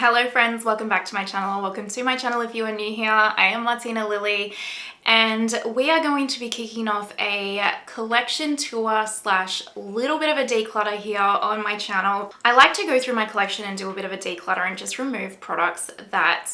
Hello friends, welcome back to my channel. Welcome to my channel if you are new here. I am Martina Lily and we are going to be kicking off a collection tour slash little bit of a declutter here on my channel. I like to go through my collection and do a bit of a declutter and just remove products that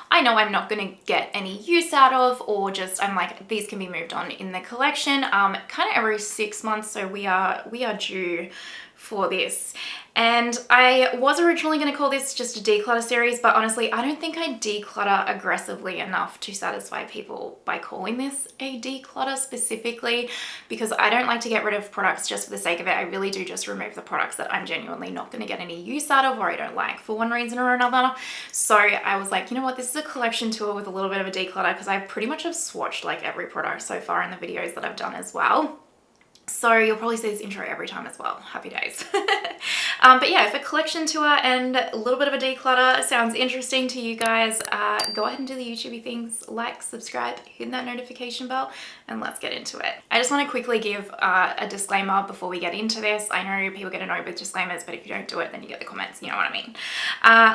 I know I'm not going to get any use out of, or just I'm like, these can be moved on in the collection kind of every 6 months. So we are due for this. And I was originally going to call this just a declutter series, but honestly, I don't think I declutter aggressively enough to satisfy people by calling this a declutter specifically, because I don't like to get rid of products just for the sake of it. I really do just remove the products that I'm genuinely not going to get any use out of, or I don't like for one reason or another. So I was like, you know what, this is a collection tour with a little bit of a declutter, because I pretty much have swatched like every product so far in the videos that I've done as well. So you'll probably see this intro every time as well. Happy days. But yeah, if a collection tour and a little bit of a declutter sounds interesting to you guys, go ahead and do the YouTubey things, like, subscribe, hit that notification bell, and let's get into it. I just want to quickly give a disclaimer before we get into this. I know people get annoyed with disclaimers, but if you don't do it, then you get the comments, you know what I mean.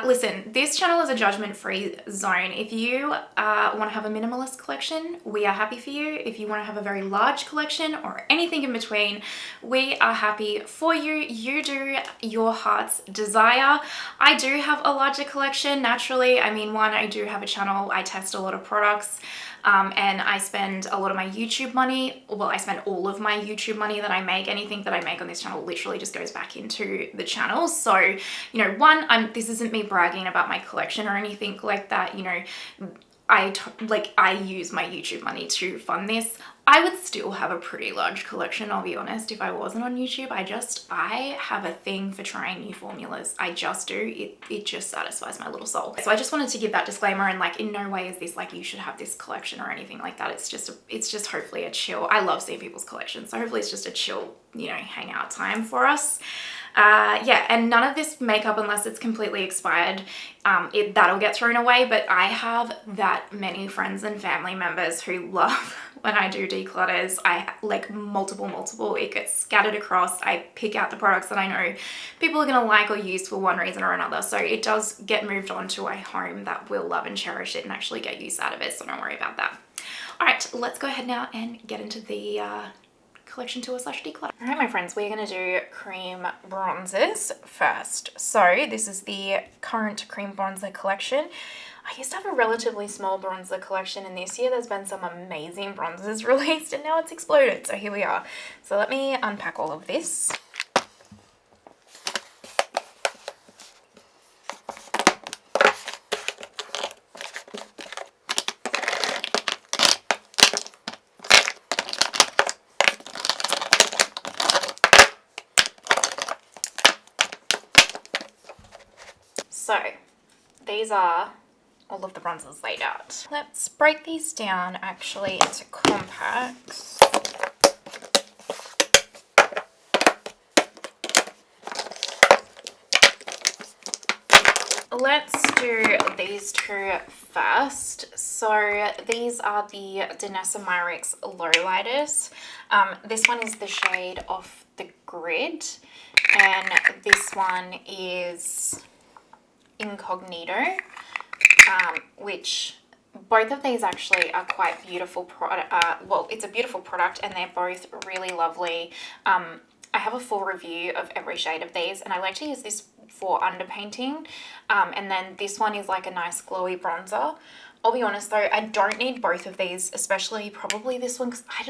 Listen, this channel is a judgment-free zone. If you want to have a minimalist collection, we are happy for you. If you want to have a very large collection or anything in between, we are happy for you. You do your heart's desire. I do have a larger collection naturally. I mean, one, I do have a channel. I test a lot of products and I spend a lot of my YouTube money. Well, I spend all of my YouTube money that I make. Anything that I make on this channel literally just goes back into the channel. So, you know, one, this isn't me bragging about my collection or anything like that. You know, I use my YouTube money to fund this. I would still have a pretty large collection, I'll be honest, if I wasn't on YouTube. I have a thing for trying new formulas. I just do. It just satisfies my little soul. So I just wanted to give that disclaimer, and like, in no way is this like you should have this collection or anything like that. It's just hopefully a chill. I love seeing people's collections, so hopefully it's just a chill, you know, hangout time for us. Yeah, and none of this makeup, unless it's completely expired, that'll get thrown away. But I have that many friends and family members who love when I do declutters. I like multiple, it gets scattered across. I pick out the products that I know people are gonna like or use for one reason or another. So it does get moved on to a home that will love and cherish it and actually get use out of it. So don't worry about that. All right, let's go ahead now and get into the collection tour slash declutter. All right, my friends, we're going to do cream bronzers first. So this is the current cream bronzer collection. I used to have a relatively small bronzer collection, and this year there's been some amazing bronzers released and now it's exploded. So here we are. So let me unpack all of this. So these are all of the bronzers laid out. Let's break these down actually into compacts. Let's do these two first. So these are the Danessa Myricks Lowlighters. This one is the shade Off the Grid, and this one is Incognito, which both of these actually are quite beautiful product. Well, it's a beautiful product and they're both really lovely. I have a full review of every shade of these, and I like to use this for underpainting. And then this one is like a nice glowy bronzer. I'll be honest though, I don't need both of these, especially probably this one, because I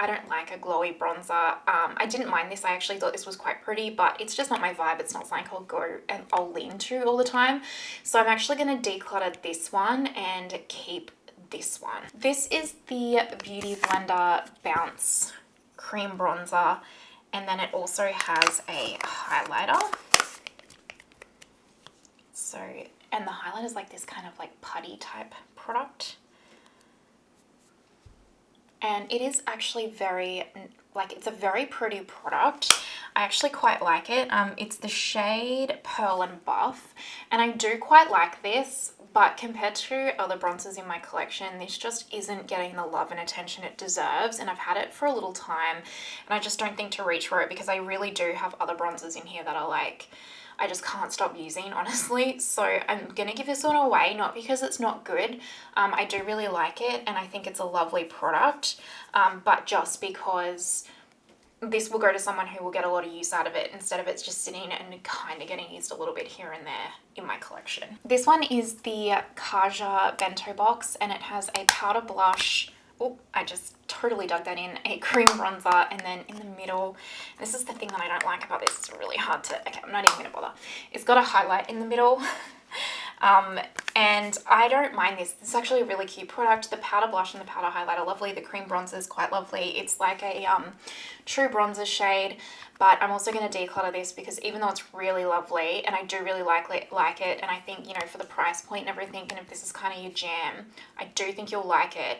don't like a glowy bronzer. I didn't mind this. I actually thought this was quite pretty, but it's just not my vibe. It's not something I'll go and I'll lean to all the time. So I'm actually going to declutter this one and keep this one. This is the Beauty Blender Bounce Cream Bronzer, and then it also has a highlighter. So, and the highlight is like this kind of like putty type product. And it is actually very, like, it's a very pretty product. I actually quite like it. It's the shade Pearl and Buff, and I do quite like this, but compared to other bronzers in my collection, this just isn't getting the love and attention it deserves, and I've had it for a little time, and I just don't think to reach for it, because I really do have other bronzers in here that are like, I just can't stop using, honestly. So I'm gonna give this one away, not because it's not good. I do really like it and I think it's a lovely product, but just because this will go to someone who will get a lot of use out of it instead of it's just sitting and kind of getting used a little bit here and there in my collection. This one is the Kaja bento box and it has a powder blush. Oh, I just totally dug that in. A cream bronzer, and then in the middle, this is the thing that I don't like about this. It's really hard to, okay, I'm not even gonna bother. It's got a highlight in the middle. And I don't mind this. This is actually a really cute product. The powder blush and the powder highlight are lovely. The cream bronzer is quite lovely. It's like a true bronzer shade, but I'm also going to declutter this because even though it's really lovely and I do really like it, and I think, you know, for the price point and everything, and if this is kind of your jam, I do think you'll like it.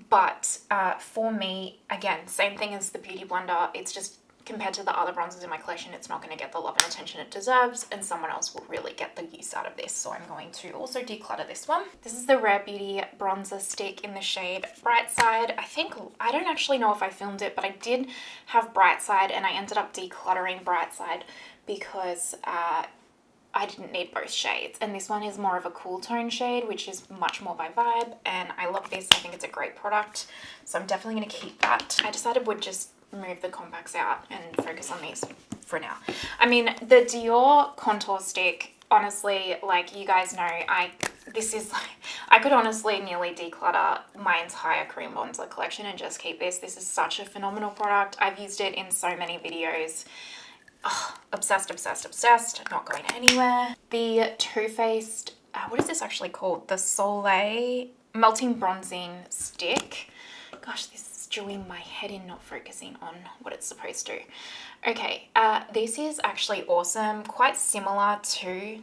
But for me, again, same thing as the Beauty Blender. It's just, compared to the other bronzers in my collection, it's not going to get the love and attention it deserves, and someone else will really get the use out of this. So I'm going to also declutter this one. This is the Rare Beauty bronzer stick in the shade Bright Side. I don't actually know if I filmed it, but I did have Bright Side and I ended up decluttering Bright Side because I didn't need both shades, and this one is more of a cool tone shade, which is much more my vibe, and I love this. I think it's a great product, so I'm definitely going to keep that. I decided we'd just move the compacts out and focus on these for now. I mean, the Dior contour stick, honestly, like you guys know, I could honestly nearly declutter my entire cream bronzer collection and just keep this. This is such a phenomenal product. I've used it in so many videos. Oh, obsessed, obsessed, obsessed, not going anywhere. The Too Faced, what is this actually called? The Soleil Melting Bronzing Stick. Gosh, this is doing my head in, not focusing on what it's supposed to. Okay, this is actually awesome. Quite similar to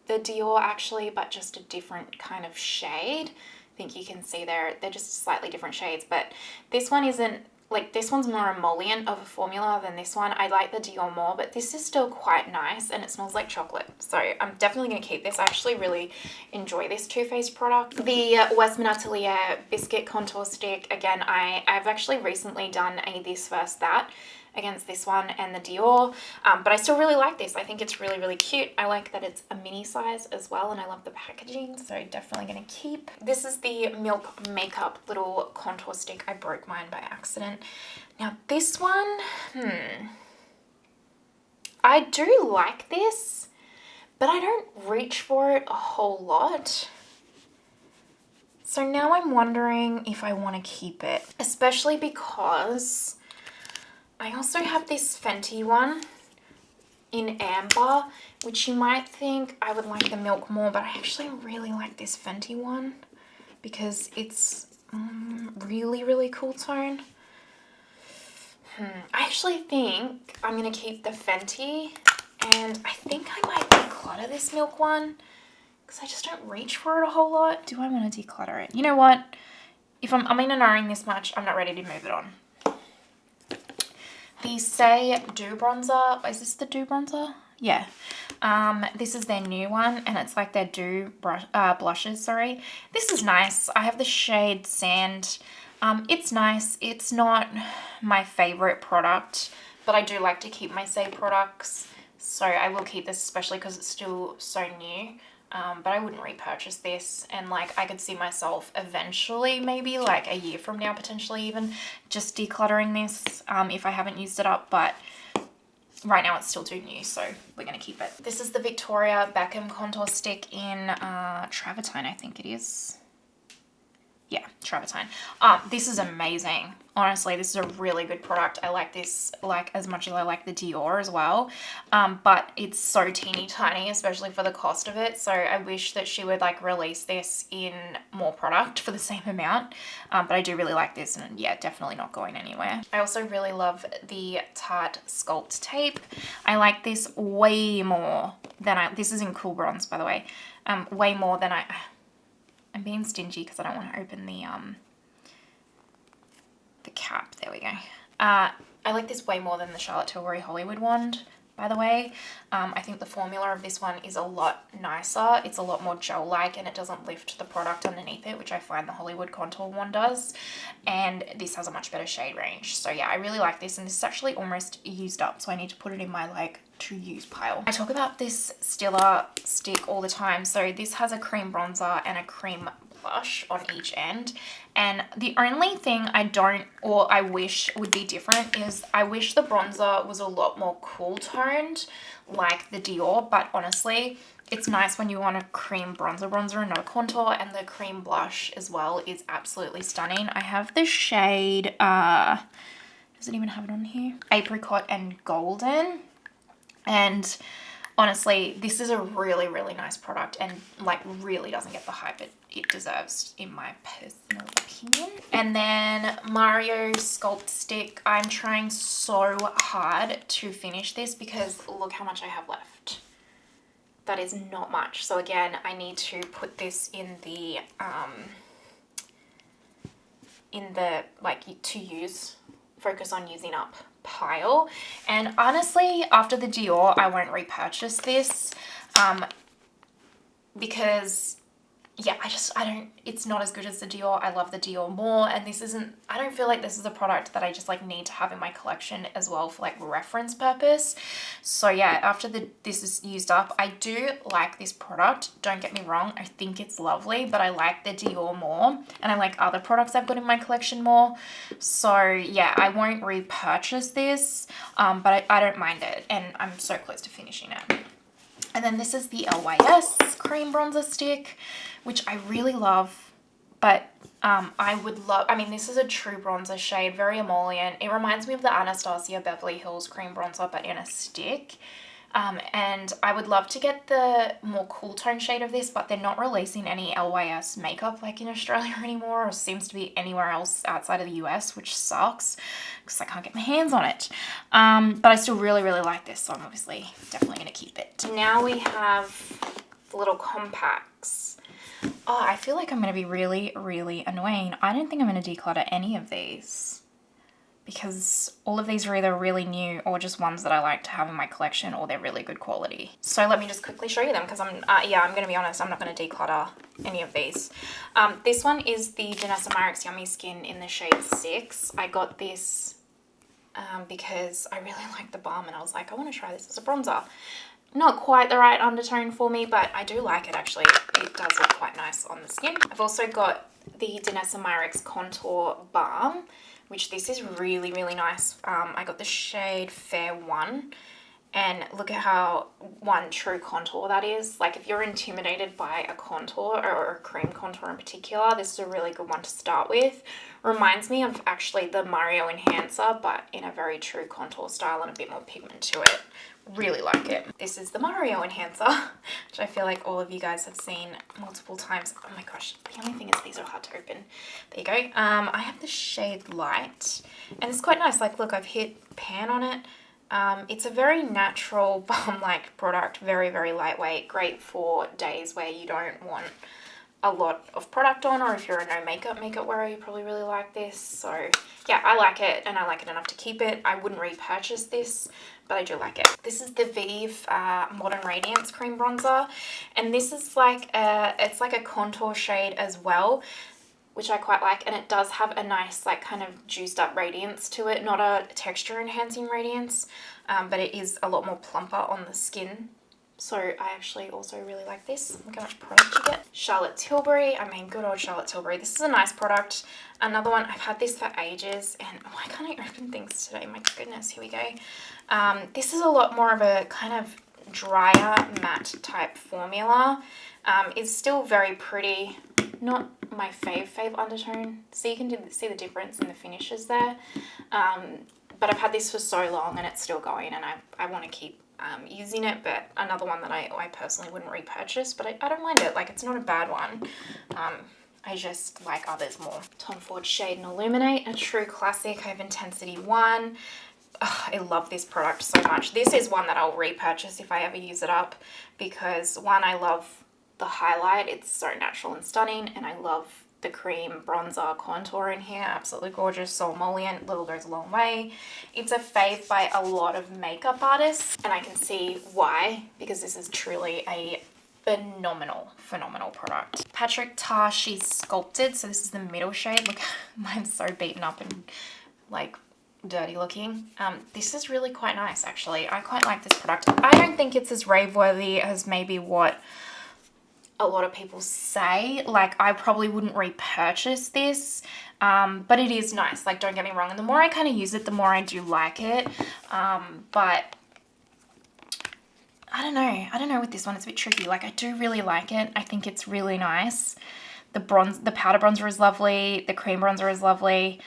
the Dior actually, but just a different kind of shade. I think you can see they're just slightly different shades, but this one isn't, like, this one's more emollient of a formula than this one. I like the Dior more, but this is still quite nice and it smells like chocolate. So I'm definitely going to keep this. I actually really enjoy this Too Faced product. The Westman Atelier Biscuit Contour Stick. Again, I've actually recently done a this versus that against this one and the Dior, but I still really like this. I think it's really, really cute. I like that it's a mini size as well, and I love the packaging, so definitely going to keep. This is the Milk Makeup little contour stick. I broke mine by accident. Now this one, I do like this, but I don't reach for it a whole lot. So now I'm wondering if I want to keep it, especially because I also have this Fenty one in Amber, which you might think I would like the Milk more, but I actually really like this Fenty one because it's really, really cool tone. I actually think I'm going to keep the Fenty, and I think I might declutter this Milk one because I just don't reach for it a whole lot. Do I want to declutter it? You know what? If I'm knowing this much, I'm not ready to move it on. The Say Dew Bronzer. Is this the Dew Bronzer? Yeah. This is their new one, and it's like their Dew blushes, sorry. This is nice. I have the shade Sand. It's nice. It's not my favorite product, but I do like to keep my Say products. So I will keep this, especially because it's still so new. But I wouldn't repurchase this, and like I could see myself eventually, maybe like a year from now, potentially even, just decluttering this if I haven't used it up, but right now it's still too new, so we're going to keep it. This is the Victoria Beckham Contour Stick in Travertine, I think it is. Yeah, Travertine. This is amazing. Honestly, this is a really good product. I like this like as much as I like the Dior as well. But it's so teeny tiny, especially for the cost of it. So I wish that she would like release this in more product for the same amount. But I do really like this, and yeah, definitely not going anywhere. I also really love the Tarte Sculpt Tape. I like this way more than this is in Cool Bronze, by the way. Way more than I'm being stingy because I don't want to open the cap. There we go. I like this way more than the Charlotte Tilbury Hollywood wand by the way. I think the formula of this one is a lot nicer. It's a lot more gel-like and it doesn't lift the product underneath it, which I find the Hollywood contour one does. And this has a much better shade range. So yeah, I really like this, and this is actually almost used up, so I need to put it in my like to use pile. I talk about this Stiller stick all the time. So this has a cream bronzer and a cream blush on each end, and the only thing I don't, or I wish would be different, is I wish the bronzer was a lot more cool toned like the Dior, but honestly it's nice when you want a cream bronzer and not a contour. And the cream blush as well is absolutely stunning. I have the shade does it even have it on here, Apricot and Golden, and honestly, this is a really, really nice product and like really doesn't get the hype it deserves in my personal opinion. And then Mario Sculpt Stick. I'm trying so hard to finish this because look how much I have left. That is not much. So again, I need to put this in the like to use, focus on using up pile. And honestly, after the Dior, I won't repurchase this because yeah, I don't, it's not as good as the Dior. I love the Dior more, and this isn't, I don't feel like this is a product that I just like need to have in my collection as well for like reference purpose. So yeah, after this is used up, I do like this product, don't get me wrong, I think it's lovely, but I like the Dior more, and I like other products I've got in my collection more. So yeah, I won't repurchase this, but I don't mind it, and I'm so close to finishing it. And then this is the LYS cream bronzer stick, which I really love, but I would love, I mean, this is a true bronzer shade, very emollient. It reminds me of the Anastasia Beverly Hills cream bronzer, but in a stick. And I would love to get the more cool tone shade of this, but they're not releasing any LYS makeup like in Australia anymore, or seems to be anywhere else outside of the US, which sucks because I can't get my hands on it. But I still really, really like this, so I'm obviously definitely going to keep it. Now we have the little compacts. Oh, I feel like I'm going to be really, really annoying. I don't think I'm going to declutter any of these, because all of these are either really new or just ones that I like to have in my collection, or they're really good quality. So let me just quickly show you them, because I'm going to be honest, I'm not going to declutter any of these. This one is the Janessa Myricks Yummy Skin in the shade 6. I got this because I really like the balm, and I was like, I want to try this as a bronzer. Not quite the right undertone for me, but I do like it actually. It does look quite nice on the skin. I've also got the Janessa Myricks Contour Balm, which this is really, really nice. I got the shade Fair 1, and look at how one true contour that is. Like if you're intimidated by a contour or a cream contour in particular, this is a really good one to start with. Reminds me of actually the Mario Enhancer, but in a very true contour style and a bit more pigment to it. Really like it. This is the Mario Enhancer, which I feel like all of you guys have seen multiple times. Oh my gosh, the only thing is these are hard to open. There you go. I have the shade Light, and it's quite nice. Like look, I've hit pan on it. It's a very natural balm-like product, very, very lightweight, great for days where you don't want a lot of product on, or if you're a no makeup wearer, you probably really like this. So yeah, I like it, and I like it enough to keep it. I wouldn't repurchase this, but I do like it. This is the Vive Modern Radiance Cream Bronzer, and this is like it's like a contour shade as well, which I quite like, and it does have a nice like kind of juiced up radiance to it, not a texture enhancing radiance, but it is a lot more plumper on the skin. So I actually also really like this. Look how much product you get. Charlotte Tilbury, I mean good old Charlotte Tilbury. This is a nice product. Another one, I've had this for ages, and why can't I open things today? My goodness, here we go. This is a lot more of a kind of drier matte type formula. It's still very pretty. Not my fave undertone. So you can see the difference in the finishes there. But I've had this for so long and it's still going, and I want to keep using it, but another one that I personally wouldn't repurchase, but I don't mind it. Like it's not a bad one. I just like others more. Tom Ford Shade and Illuminate, a true classic. I have Intensity 1. I love this product so much. This is one that I'll repurchase if I ever use it up, because one, I love the highlight. It's so natural and stunning, and I love the cream bronzer contour in here. Absolutely gorgeous. So emollient, little goes a long way. It's a fave by a lot of makeup artists, and I can see why, because this is truly a phenomenal product. Patrick Ta, she's sculpted, so this is the middle shade. Look, mine's so beaten up and like dirty looking. This is really quite nice, actually. I quite like this product. I don't think it's as rave worthy as maybe what a lot of people say. Like, I probably wouldn't repurchase this, but it is nice. Like, don't get me wrong, and the more I kind of use it, the more I do like it. But I don't know with this one. It's a bit tricky. Like, I do really like it. I think it's really nice. The powder bronzer is lovely. The cream bronzer is lovely.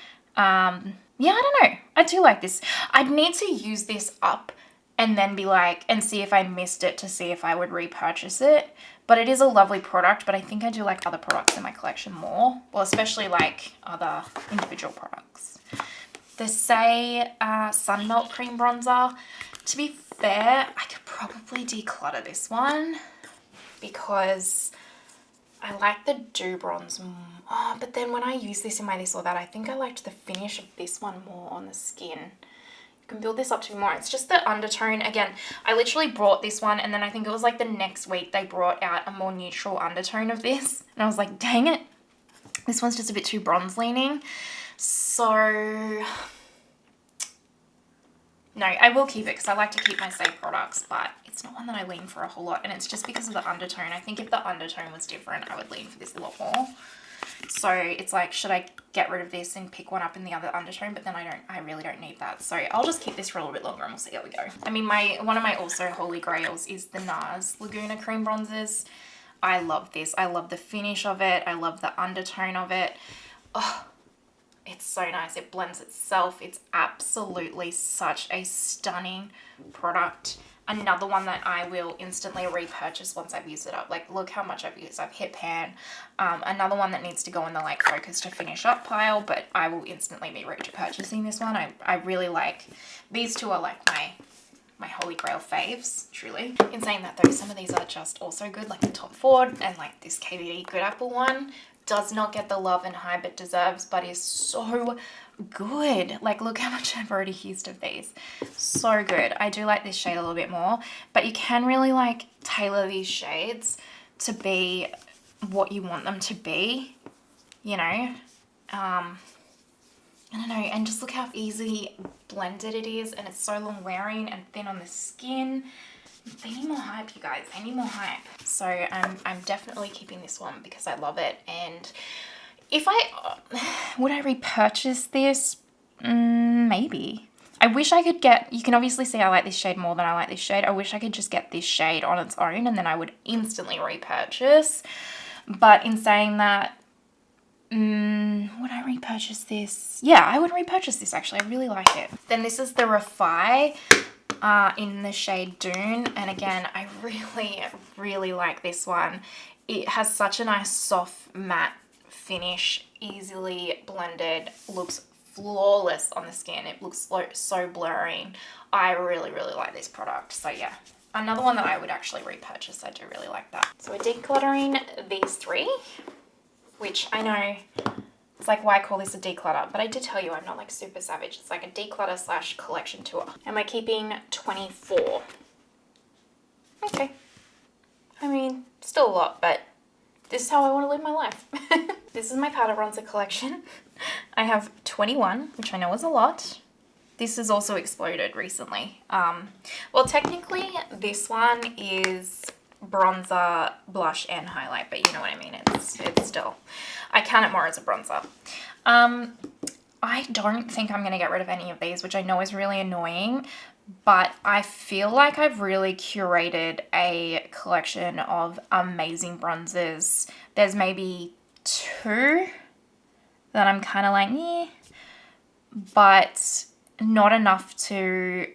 Yeah, I don't know. I do like this. I'd need to use this up and then be like, and see if I missed it to see if I would repurchase it. But it is a lovely product, but I think I do like other products in my collection more. Well, especially like other individual products. The Say Sun Melt Cream Bronzer. To be fair, I could probably declutter this one because I like the Dew Bronze more. Oh, but then when I use this in my this or that, I think I liked the finish of this one more on the skin. You can build this up to be more. It's just the undertone. Again, I literally brought this one, and then I think it was like the next week they brought out a more neutral undertone of this. And I was like, dang it. This one's just a bit too bronze leaning. So no, I will keep it because I like to keep my safe products, but it's not one that I lean for a whole lot. And it's just because of the undertone. I think if the undertone was different, I would lean for this a lot more. So it's like, should I get rid of this and pick one up in the other undertone? But then I really don't need that. So I'll just keep this for a little bit longer and we'll see how we go. I mean, one of my also holy grails is the NARS Laguna Cream Bronzers. I love this. I love the finish of it. I love the undertone of it. Oh, it's so nice. It blends itself. It's absolutely such a stunning product. Another one that I will instantly repurchase once I've used it up. Like, look how much I've used. I've hit pan. Another one that needs to go in the like focus to finish up pile, but I will instantly be repurchasing this one. I really like, these two are like my holy grail faves, truly. In saying that though, some of these are just also good, like the Tom Ford and like this KVD Good Apple one. Does not get the love and hype it deserves, but is so good. Like, look how much I've already used of these. So good. I do like this shade a little bit more, but you can really like tailor these shades to be what you want them to be, you know. I don't know, and just look how easily blended it is, and it's so long wearing and thin on the skin. They need more hype, you guys. They need more hype. So I'm definitely keeping this one because I love it. And if would I repurchase this? Maybe. I wish I could get, you can obviously see I like this shade more than I like this shade. I wish I could just get this shade on its own and then I would instantly repurchase. But in saying that, would I repurchase this? Yeah, I would repurchase this actually. I really like it. Then this is the Rephr in the shade Dune, and again, I really like this one. It has such a nice soft matte finish, easily blended, looks flawless on the skin. It looks so blurring. I really like this product. So yeah, another one that I would actually repurchase. I do really like that. So we're decluttering these three, which I know it's like, why call this a declutter? But I did tell you I'm not like super savage. It's like a declutter / collection tour. Am I keeping 24? Okay. I mean, still a lot, but this is how I want to live my life. This is my powder bronzer collection. I have 21, which I know is a lot. This has also exploded recently. Well, technically this one is bronzer, blush, and highlight, but you know what I mean. It's still, I count it more as a bronzer. I don't think I'm going to get rid of any of these, which I know is really annoying, but I feel like I've really curated a collection of amazing bronzers. There's maybe 2 that I'm kind of like, eh, but not enough to,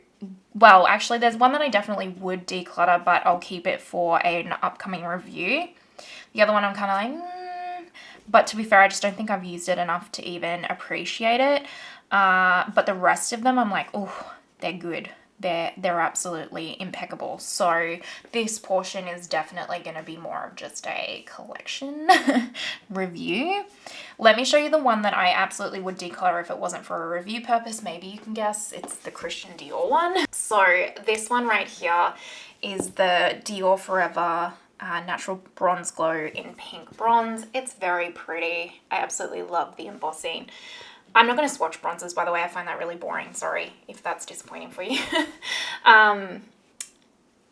well, actually there's one that I definitely would declutter, but I'll keep it for an upcoming review. The other one I'm kind of like, but to be fair, I just don't think I've used it enough to even appreciate it. But the rest of them I'm like, oh, they're good. they're absolutely impeccable. So this portion is definitely going to be more of just a collection review. Let me show you the one that I absolutely would declutter if it wasn't for a review purpose. Maybe you can guess. It's the Christian Dior one. So this one right here is the Dior Forever Natural Bronze Glow in pink bronze. It's very pretty. I absolutely love the embossing. I'm not going to swatch bronzes, by the way. I find that really boring. Sorry if that's disappointing for you.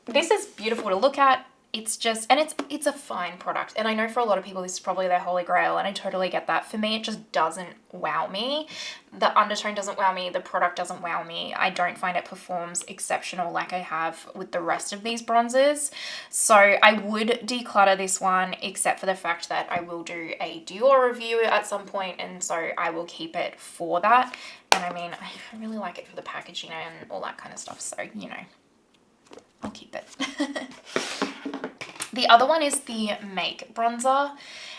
This is beautiful to look at. It's just, and it's a fine product. And I know for a lot of people, this is probably their holy grail, and I totally get that. For me, it just doesn't wow me. The undertone doesn't wow me. The product doesn't wow me. I don't find it performs exceptional like I have with the rest of these bronzers. So I would declutter this one, except for the fact that I will do a Dior review at some point, and so I will keep it for that. And I mean, I really like it for the packaging and all that kind of stuff. So, you know, I'll keep it. The other one is the Make bronzer,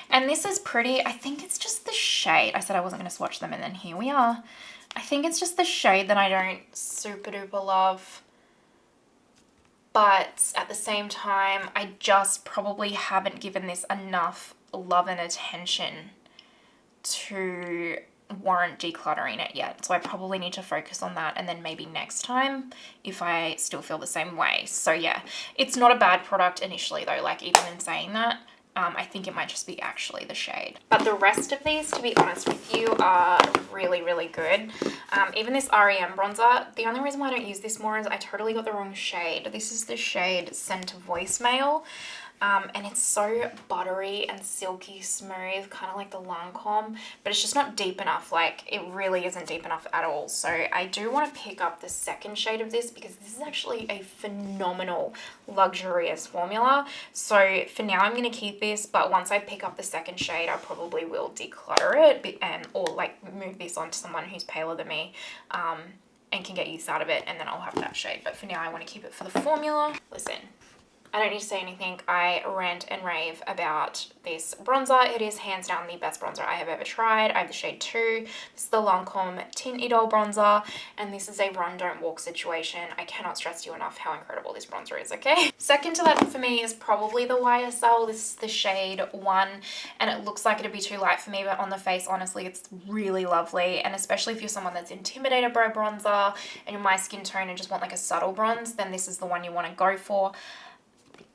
and this is pretty. I think it's just the shade. I said I wasn't going to swatch them, and then here we are. I think it's just the shade that I don't super duper love, but at the same time, I just probably haven't given this enough love and attention to warrant decluttering it yet. So I probably need to focus on that, and then maybe next time if I still feel the same way. So yeah, it's not a bad product initially though. Like, even in saying that, I think it might just be actually the shade. But the rest of these, to be honest with you, are really, really good. Even this REM bronzer, the only reason why I don't use this more is I totally got the wrong shade. This is the shade Send to Voicemail. And it's so buttery and silky smooth, kind of like the Lancome, but it's just not deep enough. Like, it really isn't deep enough at all. So I do want to pick up the second shade of this, because this is actually a phenomenal luxurious formula. So for now I'm going to keep this, but once I pick up the second shade, I probably will declutter it or like move this on to someone who's paler than me, and can get use out of it, and then I'll have that shade. But for now I want to keep it for the formula. Listen, I don't need to say anything. I rant and rave about this bronzer. It is hands down the best bronzer I have ever tried. I have the shade 2. This is the Lancome Tin Idole bronzer, and this is a run, don't walk situation. I cannot stress to you enough how incredible this bronzer is, okay? Second to that for me is probably the YSL. This is the shade 1, and it looks like it'd be too light for me, but on the face, honestly, it's really lovely. And especially if you're someone that's intimidated by bronzer and you're my skin tone and just want like a subtle bronze, then this is the one you want to go for.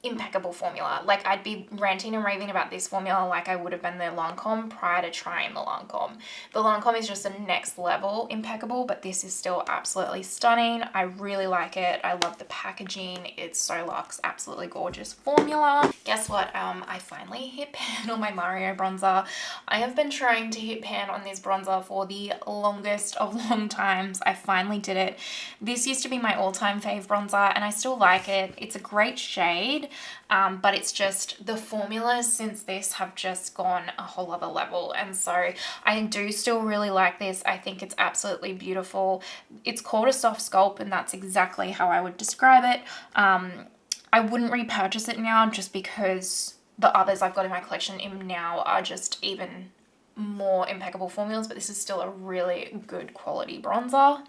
Impeccable formula. Like, I'd be ranting and raving about this formula like I would have been the Lancome prior to trying the Lancome. The Lancome is just a next level impeccable, but this is still absolutely stunning. I really like it. I love the packaging. It's so luxe. Absolutely gorgeous formula. Guess what? I finally hit pan on my Mario bronzer. I have been trying to hit pan on this bronzer for the longest of long times. I finally did it. This used to be my all-time fave bronzer, and I still like it. It's a great shade. But it's just the formulas since this have just gone a whole other level, and so I do still really like this. I think it's absolutely beautiful. It's called a soft sculpt, and that's exactly how I would describe it. I wouldn't repurchase it now, just because the others I've got in my collection now are just even more impeccable formulas, but this is still a really good quality bronzer,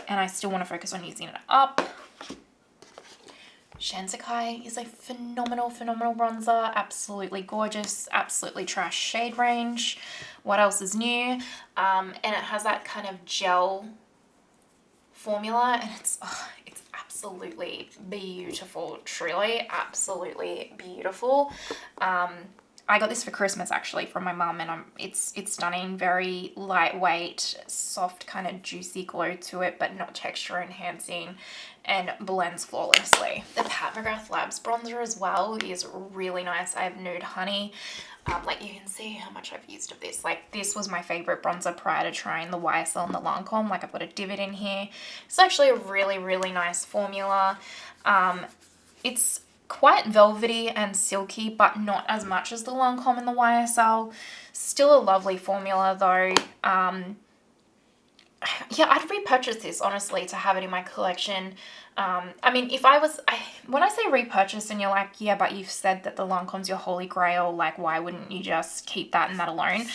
and I still want to focus on using it up. Shansekai is a phenomenal bronzer. Absolutely gorgeous, absolutely trash shade range. What else is new? And it has that kind of gel formula, and it's absolutely beautiful. Truly, absolutely beautiful. I got this for Christmas actually from my mum, and it's stunning. Very lightweight, soft, kind of juicy glow to it, but not texture enhancing, and blends flawlessly. The Pat McGrath Labs bronzer as well is really nice. I have Nude Honey. Like, you can see how much I've used of this. Like, this was my favorite bronzer prior to trying the YSL and the Lancome. Like, I've got a divot in here. It's actually a really nice formula. It's quite velvety and silky, but not as much as the Lancome and the YSL. Still a lovely formula though. yeah, I'd repurchase this, honestly, to have it in my collection. I mean, when I say repurchase and you're like, yeah, but you've said that the Lancome's your holy grail, like, why wouldn't you just keep that and that alone?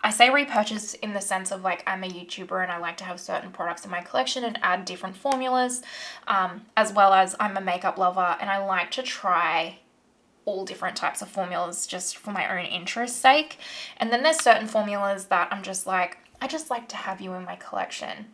I say repurchase in the sense of, like, I'm a YouTuber and I like to have certain products in my collection and add different formulas, as well as I'm a makeup lover and I like to try all different types of formulas just for my own interest's sake. And then there's certain formulas that I'm just like, I just like to have you in my collection.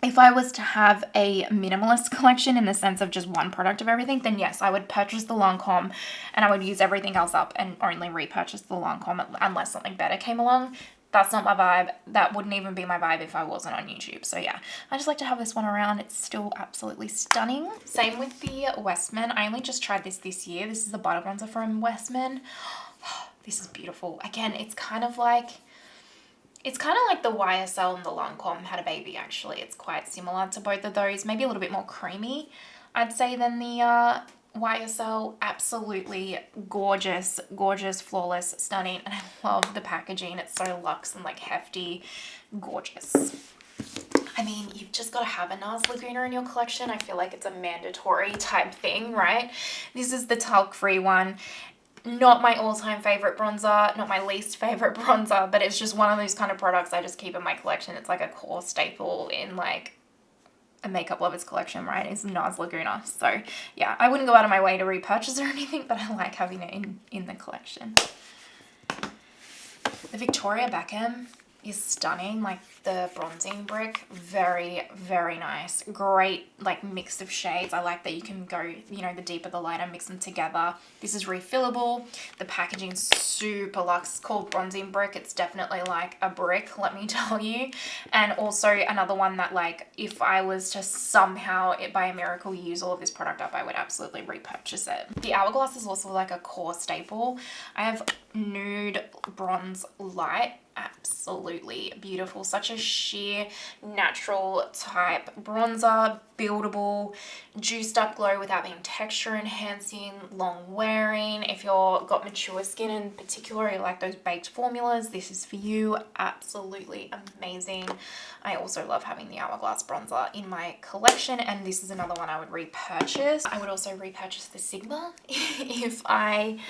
If I was to have a minimalist collection in the sense of just one product of everything, then yes, I would purchase the Lancome and I would use everything else up and only repurchase the Lancome unless something better came along. That's not my vibe. That wouldn't even be my vibe if I wasn't on YouTube. So yeah, I just like to have this one around. It's still absolutely stunning. Same with the Westman. I only just tried this year. This is the butter bronzer from Westman. This is beautiful. Again, it's kind of like the YSL and the Lancome had a baby, actually. It's quite similar to both of those. Maybe a little bit more creamy, I'd say, than the YSL. Absolutely gorgeous, gorgeous, flawless, stunning. And I love the packaging. It's so luxe and like hefty. Gorgeous. I mean, you've just got to have a NARS Laguna in your collection. I feel like it's a mandatory type thing, right? This is the talc-free one. Not my all-time favorite bronzer, not my least favorite bronzer, but it's just one of those kind of products I just keep in my collection. It's like a core staple in like a makeup lover's collection, right? It's NARS Laguna. So yeah, I wouldn't go out of my way to repurchase or anything, but I like having it in the collection. The Victoria Beckham is stunning. Like the bronzing brick, very, very nice. Great like mix of shades. I like that you can go, you know, the deeper the lighter, mix them together. This is refillable. The packaging's super luxe. It's called bronzing brick. It's definitely like a brick, let me tell you. And also another one that, like, if I was to somehow by a miracle use all of this product up, I would absolutely repurchase it. The Hourglass is also like a core staple. I have Nude Bronze Light. Absolutely beautiful. Such a sheer natural type bronzer, buildable, juiced up glow without being texture enhancing, long wearing. If you've got mature skin in particular, you like those baked formulas, this is for you. Absolutely amazing. I also love having the Hourglass bronzer in my collection, and this is another one I would repurchase. I would also repurchase the Sigma if I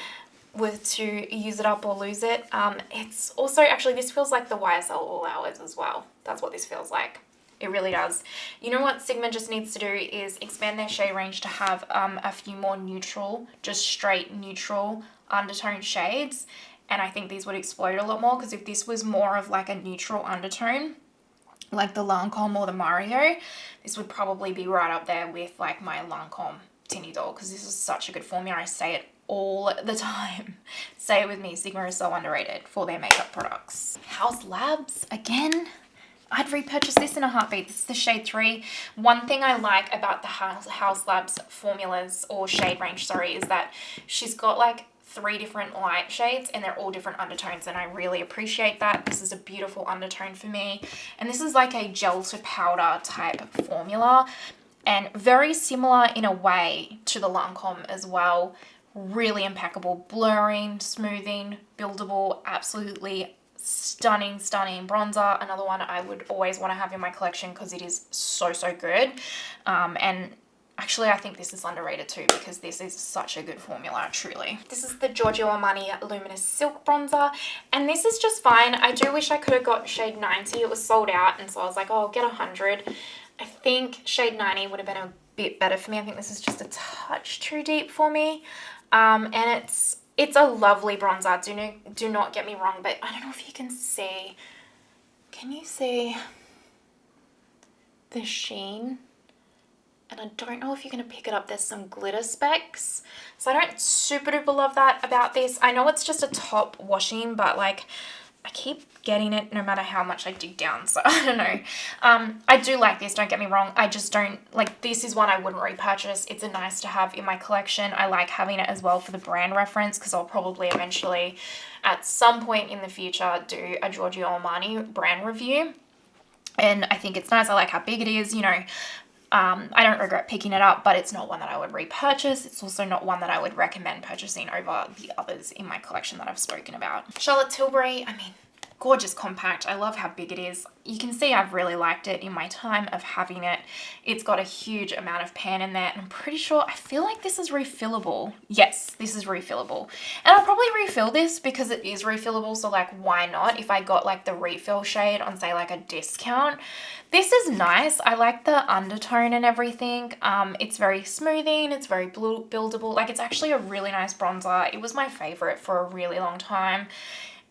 were to use it up or lose it. It's also, actually, this feels like the YSL All Hours as well. That's what this feels like. It really does. You know what Sigma just needs to do is expand their shade range to have a few more neutral, just straight neutral undertone shades. And I think these would explode a lot more, because if this was more of like a neutral undertone, like the Lancome or the Mario, this would probably be right up there with like my Lancome Tinny Doll, because this is such a good formula. I say it all the time. Say it with me, Sigma is so underrated for their makeup products. Haus Labs, again, I'd repurchase this in a heartbeat. This is the shade 3. One thing I like about the Haus Labs formulas, or shade range, sorry, is that she's got like 3 different light shades and they're all different undertones, and I really appreciate that. This is a beautiful undertone for me. And this is like a gel to powder type formula, and very similar in a way to the Lancome as well. Really impeccable blurring, smoothing, buildable, absolutely stunning, stunning bronzer. Another one I would always want to have in my collection because it is so, so good. And actually, I think this is underrated too, because this is such a good formula, truly. This is the Giorgio Armani Luminous Silk Bronzer, and this is just fine. I do wish I could have got shade 90. It was sold out, and so I was like, oh, I'll get 100. I think shade 90 would have been a bit better for me. I think this is just a touch too deep for me. And it's a lovely bronzer. Do not get me wrong, but I don't know if you can see. Can you see the sheen? And I don't know if you're going to pick it up. There's some glitter specks. So I don't super duper love that about this. I know it's just a top washing, but like I keep getting it no matter how much I dig down. So I don't know. I do like this, don't get me wrong. I just don't, like, this is one I wouldn't repurchase. It's a nice to have in my collection. I like having it as well for the brand reference, because I'll probably eventually at some point in the future do a Giorgio Armani brand review. And I think it's nice. I like how big it is, you know. I don't regret picking it up, but it's not one that I would repurchase. It's also not one that I would recommend purchasing over the others in my collection that I've spoken about. Charlotte Tilbury, I mean, gorgeous compact. I love how big it is. You can see I've really liked it in my time of having it. It's got a huge amount of pan in there, and I'm pretty sure, I feel like this is refillable. Yes, this is refillable. And I'll probably refill this because it is refillable, so like why not? If I got like the refill shade on say like a discount. This is nice. I like the undertone and everything. It's very smoothing, it's very buildable. Like it's actually a really nice bronzer. It was my favorite for a really long time.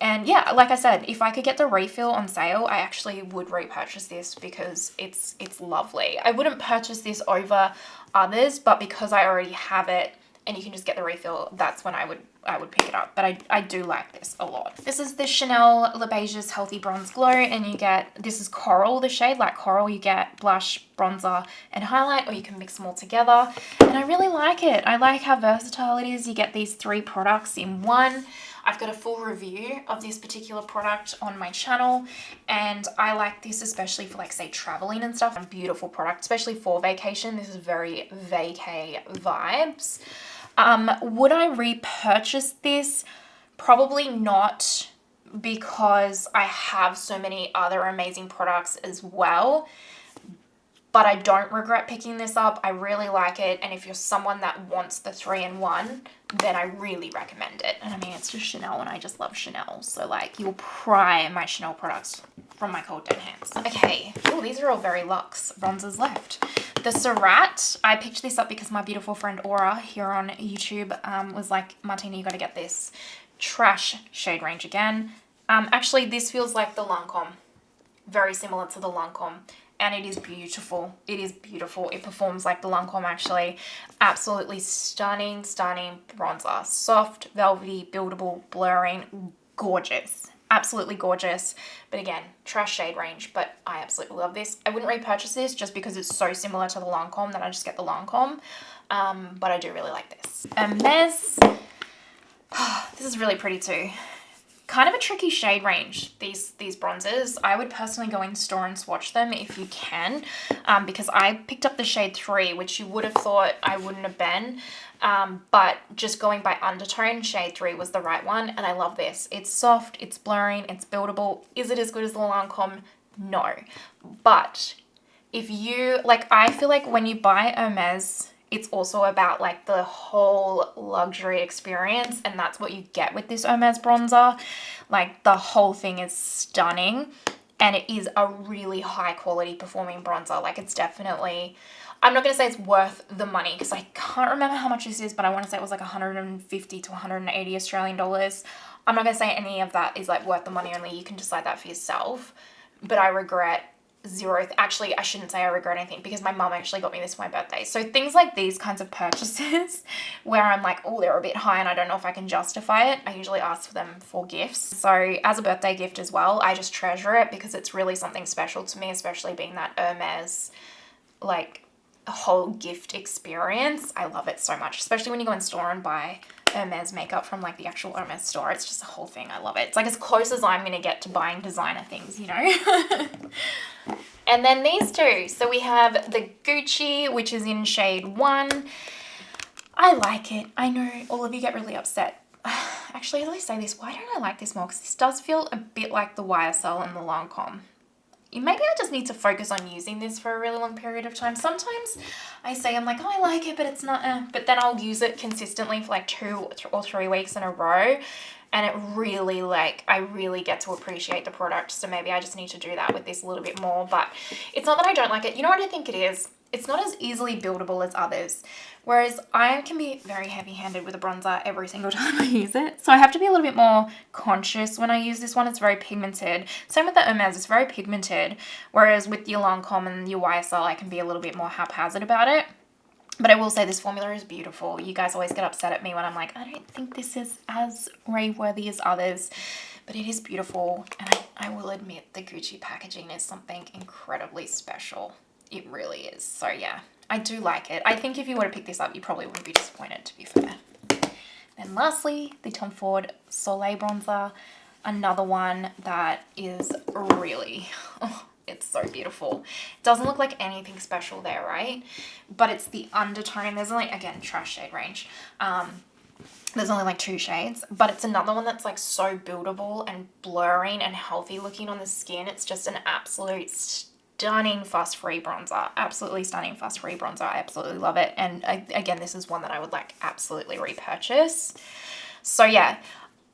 And yeah, like I said, if I could get the refill on sale, I actually would repurchase this because it's lovely. I wouldn't purchase this over others, but because I already have it and you can just get the refill, that's when I would pick it up. But I do like this a lot. This is the Chanel Le Beige's Healthy Bronze Glow, and you get, this is Coral, the shade, like Coral. You get blush, bronzer, and highlight, or you can mix them all together. And I really like it. I like how versatile it is. You get these 3 products in one. I've got a full review of this particular product on my channel, and I like this especially for like say traveling and stuff. A beautiful product, especially for vacation. This is very vacay vibes. Would I repurchase this? Probably not, because I have so many other amazing products as well. But I don't regret picking this up. I really like it. And if you're someone that wants the 3-in-1, then I really recommend it. And I mean, it's just Chanel and I just love Chanel. So like you'll pry my Chanel products from my cold dead hands. Okay. Oh, these are all very luxe bronzers left. The Surratt, I picked this up because my beautiful friend Aura here on YouTube was like, Martina, you got to get this. Trash shade range again. Actually, this feels like the Lancome. Very similar to the Lancome. And it is beautiful. It is beautiful. It performs like the Lancome actually. Absolutely stunning, stunning bronzer. Soft, velvety, buildable, blurring, gorgeous. Absolutely gorgeous. But again, trash shade range, but I absolutely love this. I wouldn't repurchase this just because it's so similar to the Lancome that I just get the Lancome. But I do really like this. Hermes. This is really pretty too. Kind of a tricky shade range, these bronzers. I would personally go in store and swatch them if you can, because I picked up the shade 3, which you would have thought I wouldn't have been, but just going by undertone, shade 3 was the right one, and I love this. It's soft, it's blurring, it's buildable. Is it as good as the Lancome? No. But if you, like, I feel like when you buy Hermes, it's also about like the whole luxury experience, and that's what you get with this Hermes bronzer. Like the whole thing is stunning, and it is a really high quality performing bronzer. Like it's definitely, I'm not going to say it's worth the money because I can't remember how much this is, but I want to say it was like 150 to 180 Australian dollars. I'm not going to say any of that is like worth the money, only you can decide that for yourself. But I regret zero. Actually, I shouldn't say I regret anything because my mum actually got me this for my birthday. So things like these kinds of purchases where I'm like, oh, they're a bit high and I don't know if I can justify it, I usually ask for them for gifts. So as a birthday gift as well, I just treasure it because it's really something special to me, especially being that Hermes, like a whole gift experience. I love it so much, especially when you go in store and buy Hermes makeup from like the actual Hermes store. It's just a whole thing. I love it. It's like as close as I'm going to get to buying designer things, you know. And then these two. So we have the Gucci, which is in shade 1. I like it. I know all of you get really upset. Actually, as I say this, why don't I like this more? Because this does feel a bit like the YSL and the Lancome. Maybe I just need to focus on using this for a really long period of time. Sometimes I say, I'm like, oh, I like it, but it's not, but then I'll use it consistently for like 2 or 3 weeks in a row. And it really, like, I really get to appreciate the product. So maybe I just need to do that with this a little bit more. But it's not that I don't like it. You know what I think it is? It's not as easily buildable as others. Whereas I can be very heavy-handed with a bronzer every single time I use it. So I have to be a little bit more conscious when I use this one. It's very pigmented. Same with the Hermes, it's very pigmented. Whereas with your Lancome and your YSL, I can be a little bit more haphazard about it. But I will say this formula is beautiful. You guys always get upset at me when I'm like, I don't think this is as rave-worthy as others. But it is beautiful. And I will admit the Gucci packaging is something incredibly special. It really is. So yeah, I do like it. I think if you were to pick this up, you probably wouldn't be disappointed, to be fair. Then lastly, the Tom Ford Soleil bronzer. Another one that is really, oh, it's so beautiful. It doesn't look like anything special there, right? But it's the undertone. There's only, again, trash shade range. There's only like 2 shades, but it's another one that's like so buildable and blurring and healthy looking on the skin. It's just an absolute stunning fuss-free bronzer. Absolutely stunning fuss-free bronzer. I absolutely love it. And again, this is one that I would like absolutely repurchase. So yeah,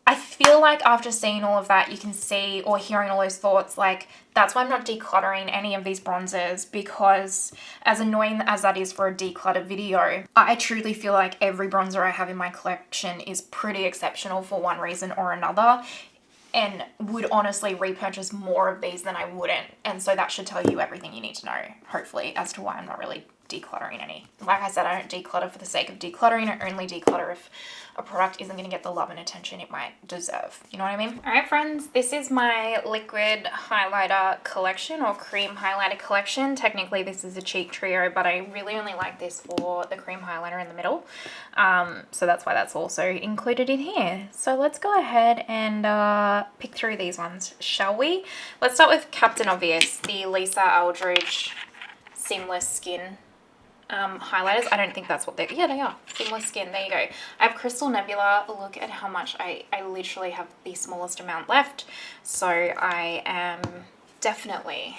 I feel like after seeing all of that, you can see, or hearing all those thoughts, like that's why I'm not decluttering any of these bronzers, because as annoying as that is for a declutter video, I truly feel like every bronzer I have in my collection is pretty exceptional for one reason or another, and would honestly repurchase more of these than I wouldn't. And so that should tell you everything you need to know, hopefully, as to why I'm not really decluttering any. Like I said, I don't declutter for the sake of decluttering. I only declutter if a product isn't going to get the love and attention it might deserve. You know what I mean? All right, friends, this is my liquid highlighter collection, or cream highlighter collection. Technically, this is a cheek trio, but I really only like this for the cream highlighter in the middle. So that's why that's also included in here. So let's go ahead and pick through these ones, shall we? Let's start with Captain Obvious, the Lisa Aldridge Seamless Skin highlighters. I don't think that's what they're, yeah, they are. Seamless Skin, there you go. I have Crystal Nebula. Look at how much I literally have the smallest amount left. So I am definitely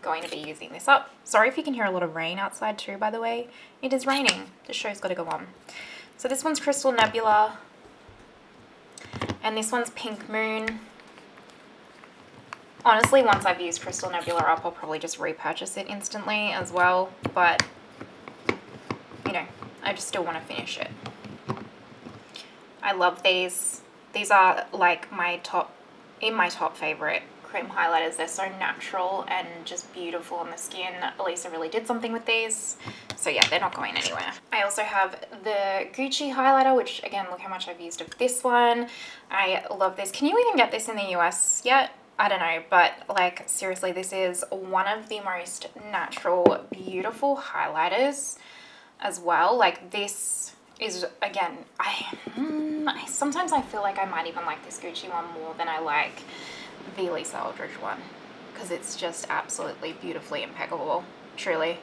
going to be using this up. Sorry if you can hear a lot of rain outside too, by the way. It is raining. The show's got to go on. So this one's Crystal Nebula. And this one's Pink Moon. Honestly, once I've used Crystal Nebula up, I'll probably just repurchase it instantly as well. But you know, I just still want to finish it. I love these. These are like my top favorite cream highlighters. They're so natural and just beautiful on the skin. Elisa really did something with these. So yeah, they're not going anywhere. I also have the Gucci highlighter, which again, look how much I've used of this one. I love this. Can you even get this in the US yet? I don't know, but like seriously, this is one of the most natural, beautiful highlighters as well. Like this is, again, sometimes I feel like I might even like this Gucci one more than I like the Lisa Aldridge one, because it's just absolutely beautifully impeccable, truly.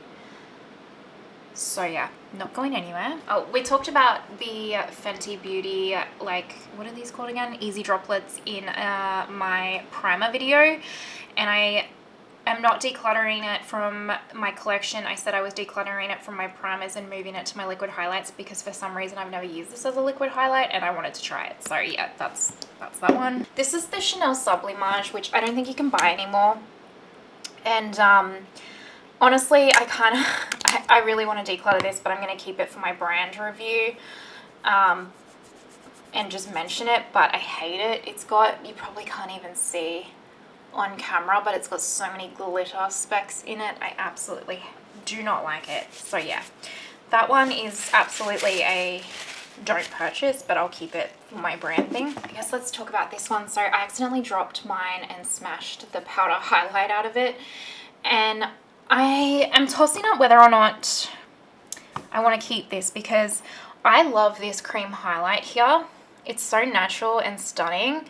So yeah, not going anywhere. Oh, we talked about the Fenty Beauty, like, what are these called again? Easy Droplets in my primer video, and I am not decluttering it from my collection. I said I was decluttering it from my primers and moving it to my liquid highlights, because for some reason I've never used this as a liquid highlight and I wanted to try it. So yeah, that's that one. This is the Chanel Sublimage, which I don't think you can buy anymore. And honestly, I really want to declutter this, but I'm going to keep it for my brand review and just mention it, but I hate it. It's got, you probably can't even see on camera, but it's got so many glitter specks in it. I absolutely do not like it. So yeah, that one is absolutely a don't purchase, but I'll keep it for my brand thing. I guess let's talk about this one. So I accidentally dropped mine and smashed the powder highlight out of it, and I am tossing up whether or not I want to keep this, because I love this cream highlight here. It's so natural and stunning,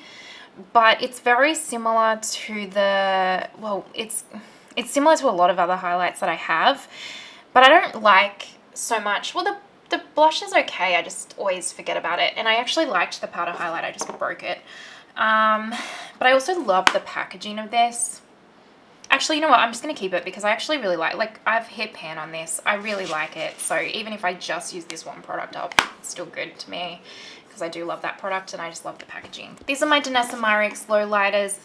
but it's very similar to the, well, it's similar to a lot of other highlights that I have, but I don't like so much. Well, the blush is okay. I just always forget about it. And I actually liked the powder highlight. I just broke it. But I also love the packaging of this. Actually, you know what? I'm just going to keep it, because I actually really like I've hit pan on this. I really like it. So even if I just use this one product up, it's still good to me, because I do love that product and I just love the packaging. These are my Danessa Myricks low lighters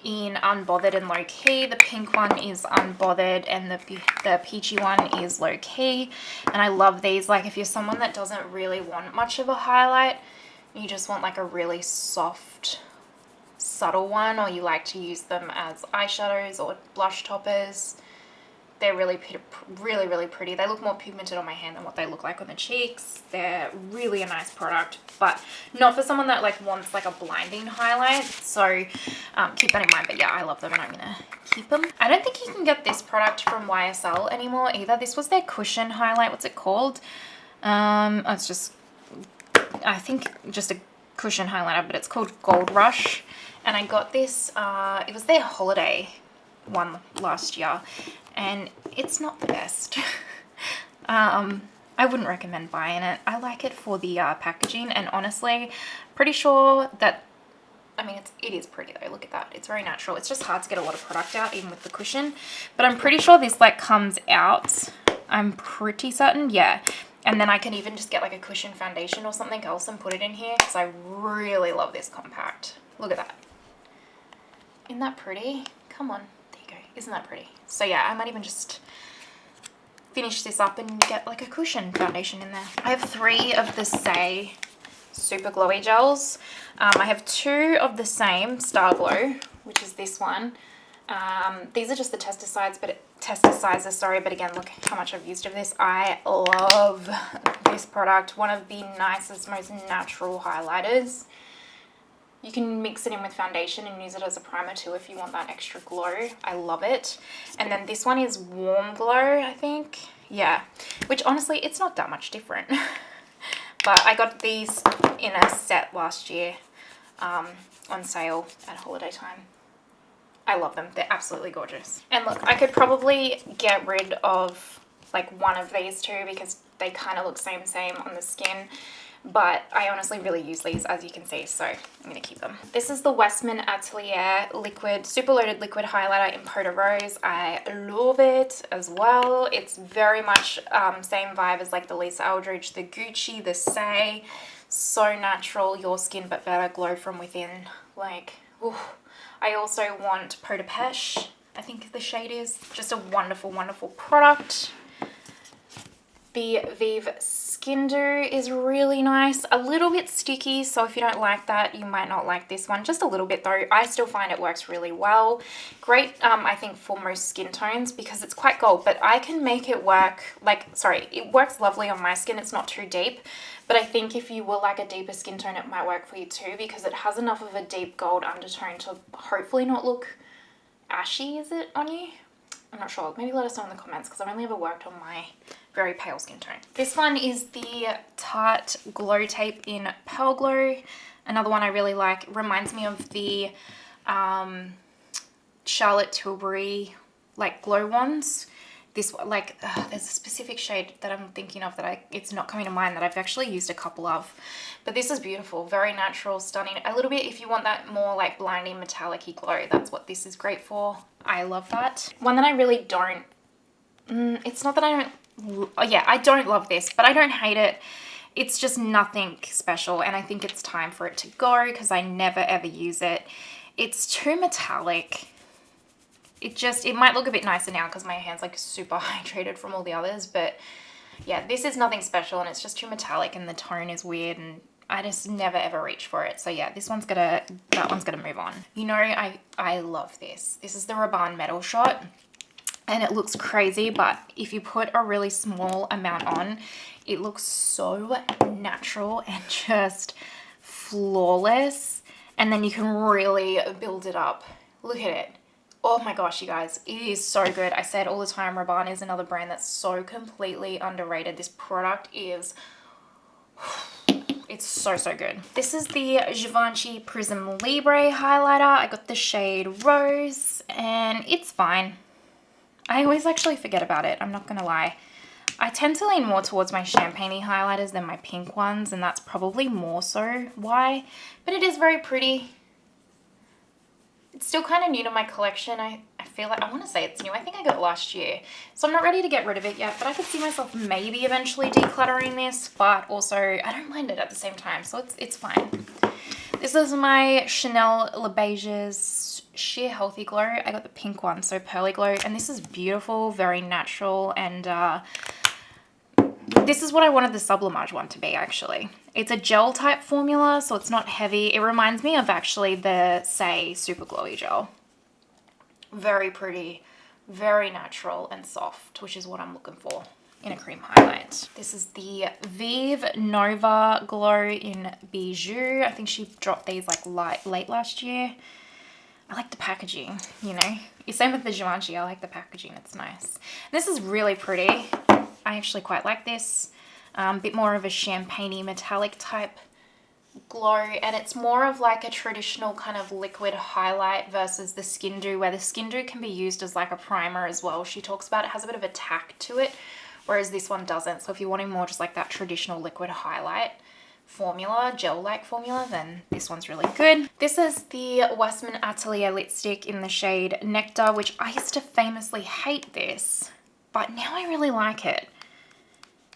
in Unbothered and Low Key. The pink one is Unbothered and the peachy one is Low Key. And I love these. Like if you're someone that doesn't really want much of a highlight, you just want like a really soft, subtle one, or you like to use them as eyeshadows or blush toppers, they're really pretty. They look more pigmented on my hand than what they look like on the cheeks. They're really a nice product, but not for someone that like wants like a blinding highlight. So keep that in mind. But yeah, I love them and I'm gonna keep them. I don't think you can get this product from YSL anymore either. This was their cushion highlight. What's it called? Oh, it's just, I think just a cushion highlighter, but it's called Gold Rush. And I got this, it was their holiday one last year, and it's not the best. I I wouldn't recommend buying it. I like it for the packaging, and honestly, pretty sure that, I mean, it is pretty though. Look at that. It's very natural. It's just hard to get a lot of product out, even with the cushion. But I'm pretty sure this like comes out. I'm pretty certain, yeah. And then I can even just get like a cushion foundation or something else and put it in here, because I really love this compact. Look at that. Isn't that pretty? Come on. There you go. Isn't that pretty? So yeah, I might even just finish this up and get like a cushion foundation in there. I have 3 of the Say Super Glowy Gels. I have 2 of the same Star Glow, which is this one. These are just the testicizers, sorry, but again, look how much I've used of this. I love this product. One of the nicest, most natural highlighters. You can mix it in with foundation and use it as a primer too if you want that extra glow. I love it. And then this one is Warm Glow, I think. Yeah, which honestly, it's not that much different. But I got these in a set last year on sale at holiday time. I love them. They're absolutely gorgeous. And look, I could probably get rid of like one of these two because they kind of look same on the skin. But I honestly really use these, as you can see, so I'm going to keep them. This is the Westman Atelier Liquid, Super Loaded Liquid Highlighter in Poda Rose. I love it as well. It's very much same vibe as like the Lisa Eldridge, the Gucci, the Say. So natural, your skin but better, glow from within. Like, ooh. I also want Peau de Pêche, I think the shade is. Just a wonderful, wonderful product. The Vive Skin Do is really nice. A little bit sticky, so if you don't like that, you might not like this one. Just a little bit though. I still find it works really well. Great, I think, for most skin tones because it's quite gold, but I can make it work, it works lovely on my skin. It's not too deep, but I think if you were like a deeper skin tone, it might work for you too because it has enough of a deep gold undertone to hopefully not look ashy, is it, on you? I'm not sure. Maybe let us know in the comments because I've only ever worked on my very pale skin tone. This one is the Tarte Glow Tape in Pearl Glow. Another one I really like. It reminds me of the Charlotte Tilbury like glow ones. This one, like, there's a specific shade that I'm thinking of that it's not coming to mind that I've actually used a couple of. But this is beautiful, very natural, stunning. A little bit, if you want that more like blinding metallic-y glow, that's what this is great for. I love that. One that I really don't, it's not that I don't, yeah, I don't love this, but I don't hate it. It's just nothing special, and I think it's time for it to go because I never ever use it. It's too metallic. It might look a bit nicer now because my hand's like super hydrated from all the others, but yeah, this is nothing special and it's just too metallic and the tone is weird and I just never ever reach for it. So yeah, that one's gonna move on. You know, I love this. This is the Rabanne Metal Shot and it looks crazy, but if you put a really small amount on, it looks so natural and just flawless, and then you can really build it up. Look at it. Oh my gosh, you guys, it is so good. I say it all the time, Rabanne is another brand that's so completely underrated. This product is, it's so good. This is the Givenchy Prism Libre highlighter. I got the shade Rose and it's fine. I always actually forget about it, I'm not gonna lie. I tend to lean more towards my champagne-y highlighters than my pink ones, and that's probably more so why, but it is very pretty. It's still kind of new to my collection. I feel like, I want to say it's new. I think I got it last year. So I'm not ready to get rid of it yet, but I could see myself maybe eventually decluttering this, but also I don't mind it at the same time, so it's fine. This is my Chanel Le Beige's Sheer Healthy Glow. I got the pink one, so Pearly Glow, and this is beautiful, very natural, and this is what I wanted the Sublimage one to be, actually. It's a gel type formula, so it's not heavy. It reminds me of actually the Say Super Glowy Gel. Very pretty, very natural and soft, which is what I'm looking for in a cream highlight. This is the Vive Nova Glow in Bijou. I think she dropped these like late last year. I like the packaging, you know. Same with the Givenchy, I like the packaging, it's nice. This is really pretty. I actually quite like this. Bit more of a champagne-y metallic type glow, and it's more of like a traditional kind of liquid highlight versus the Skin Do, where the Skin Do can be used as like a primer as well. She talks about it has a bit of a tack to it, whereas this one doesn't. So if you're wanting more just like that traditional liquid highlight formula, gel-like formula, then this one's really good. This is the Westman Atelier lipstick in the shade Nectar, which I used to famously hate this, but now I really like it.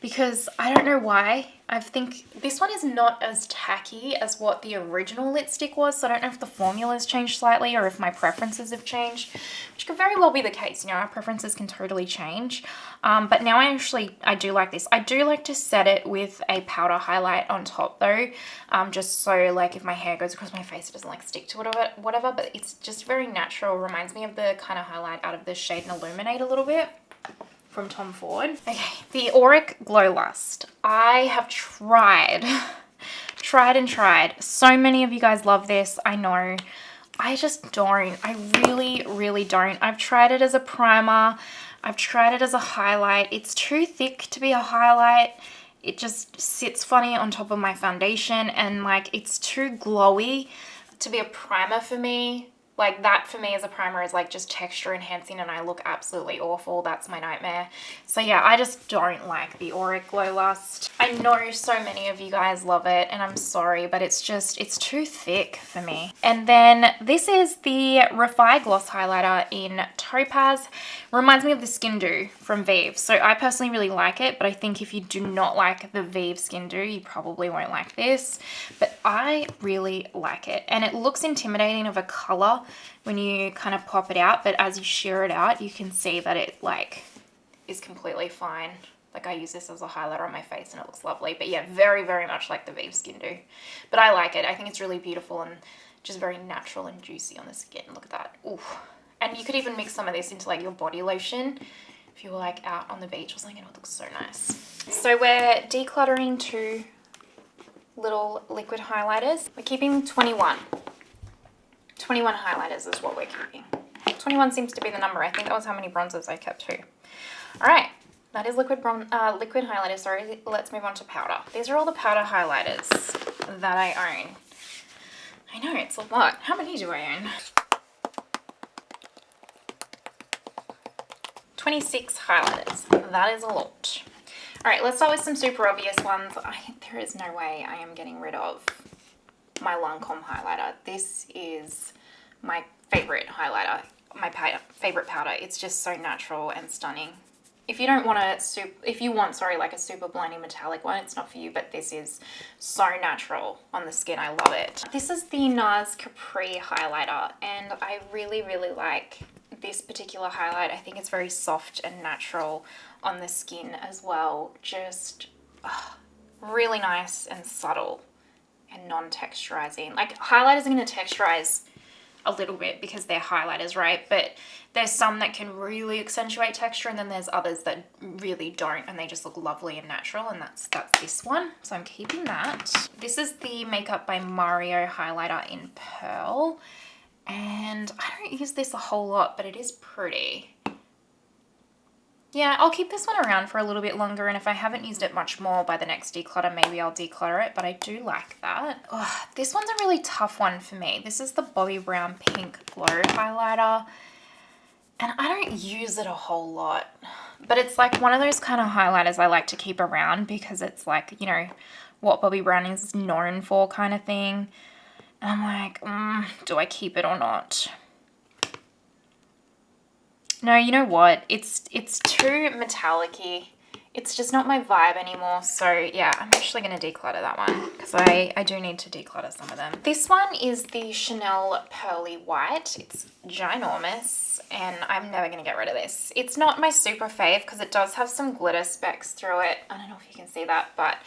Because I don't know why. I think this one is not as tacky as what the original lipstick was. So I don't know if the formula's changed slightly or if my preferences have changed, which could very well be the case. You know, our preferences can totally change. But now I do like this. I do like to set it with a powder highlight on top though. Just so like if my hair goes across my face, it doesn't like stick to it or whatever. But it's just very natural. Reminds me of the kind of highlight out of the shade Illuminate a little bit from Tom Ford. Okay, the Auric Glow Lust. I have tried and tried. So many of you guys love this, I know. I just don't. I really don't. I've tried it as a primer. I've tried it as a highlight. It's too thick to be a highlight. It just sits funny on top of my foundation, and like it's too glowy to be a primer for me. Like that for me as a primer is like just texture enhancing and I look absolutely awful. That's my nightmare. So yeah, I just don't like the Auric Glow Lust. I know so many of you guys love it and I'm sorry, but it's too thick for me. And then this is the Rephr Gloss Highlighter in Topaz. Reminds me of the Skin Dew from Vive. So I personally really like it, but I think if you do not like the Vive Skin Dew, you probably won't like this. But I really like it. And it looks intimidating of a color when you kind of pop it out, but as you shear it out, you can see that it like is completely fine. Like I use this as a highlighter on my face and it looks lovely. But yeah, very much like the Vive Skin Dew. But I like it. I think it's really beautiful and just very natural and juicy on the skin. Look at that. Ooh. And you could even mix some of this into like your body lotion if you were like out on the beach or something. It would look so nice. So we're decluttering 2 little liquid highlighters. We're keeping 21. 21 highlighters is what we're keeping. 21 seems to be the number. I think that was how many bronzers I kept too. All right, that is liquid highlighters. Sorry, let's move on to powder. These are all the powder highlighters that I own. I know, it's a lot. How many do I own? 26 highlighters. That is a lot. All right, let's start with some super obvious ones. There is no way I am getting rid of my Lancome highlighter. This is my favorite highlighter, my favorite powder. It's just so natural and stunning. If you don't want like a super blinding metallic one, it's not for you, but this is so natural on the skin. I love it. This is the NARS Capri highlighter, and I really like this particular highlight. I think it's very soft and natural on the skin as well. Just really nice and subtle and non-texturizing. Like highlighters are going to texturize a little bit because they're highlighters, right? But there's some that can really accentuate texture, and then there's others that really don't, and they just look lovely and natural, and that's this one. So I'm keeping that. This is the Makeup by Mario highlighter in Pearl, and I don't use this a whole lot, but it is pretty. Yeah, I'll keep this one around for a little bit longer, and if I haven't used it much more by the next declutter, maybe I'll declutter it, but I do like that. Oh, this one's a really tough one for me. This is the Bobbi Brown Pink Glow highlighter, and I don't use it a whole lot, but it's like one of those kind of highlighters I like to keep around because it's like, you know, what Bobbi Brown is known for kind of thing. And I'm like, do I keep it or not? No, you know what? It's too metallic-y. It's just not my vibe anymore. So yeah, I'm actually going to declutter that one because I do need to declutter some of them. This one is the Chanel Pearly White. It's ginormous and I'm never going to get rid of this. It's not my super fave because it does have some glitter specks through it. I don't know if you can see that, but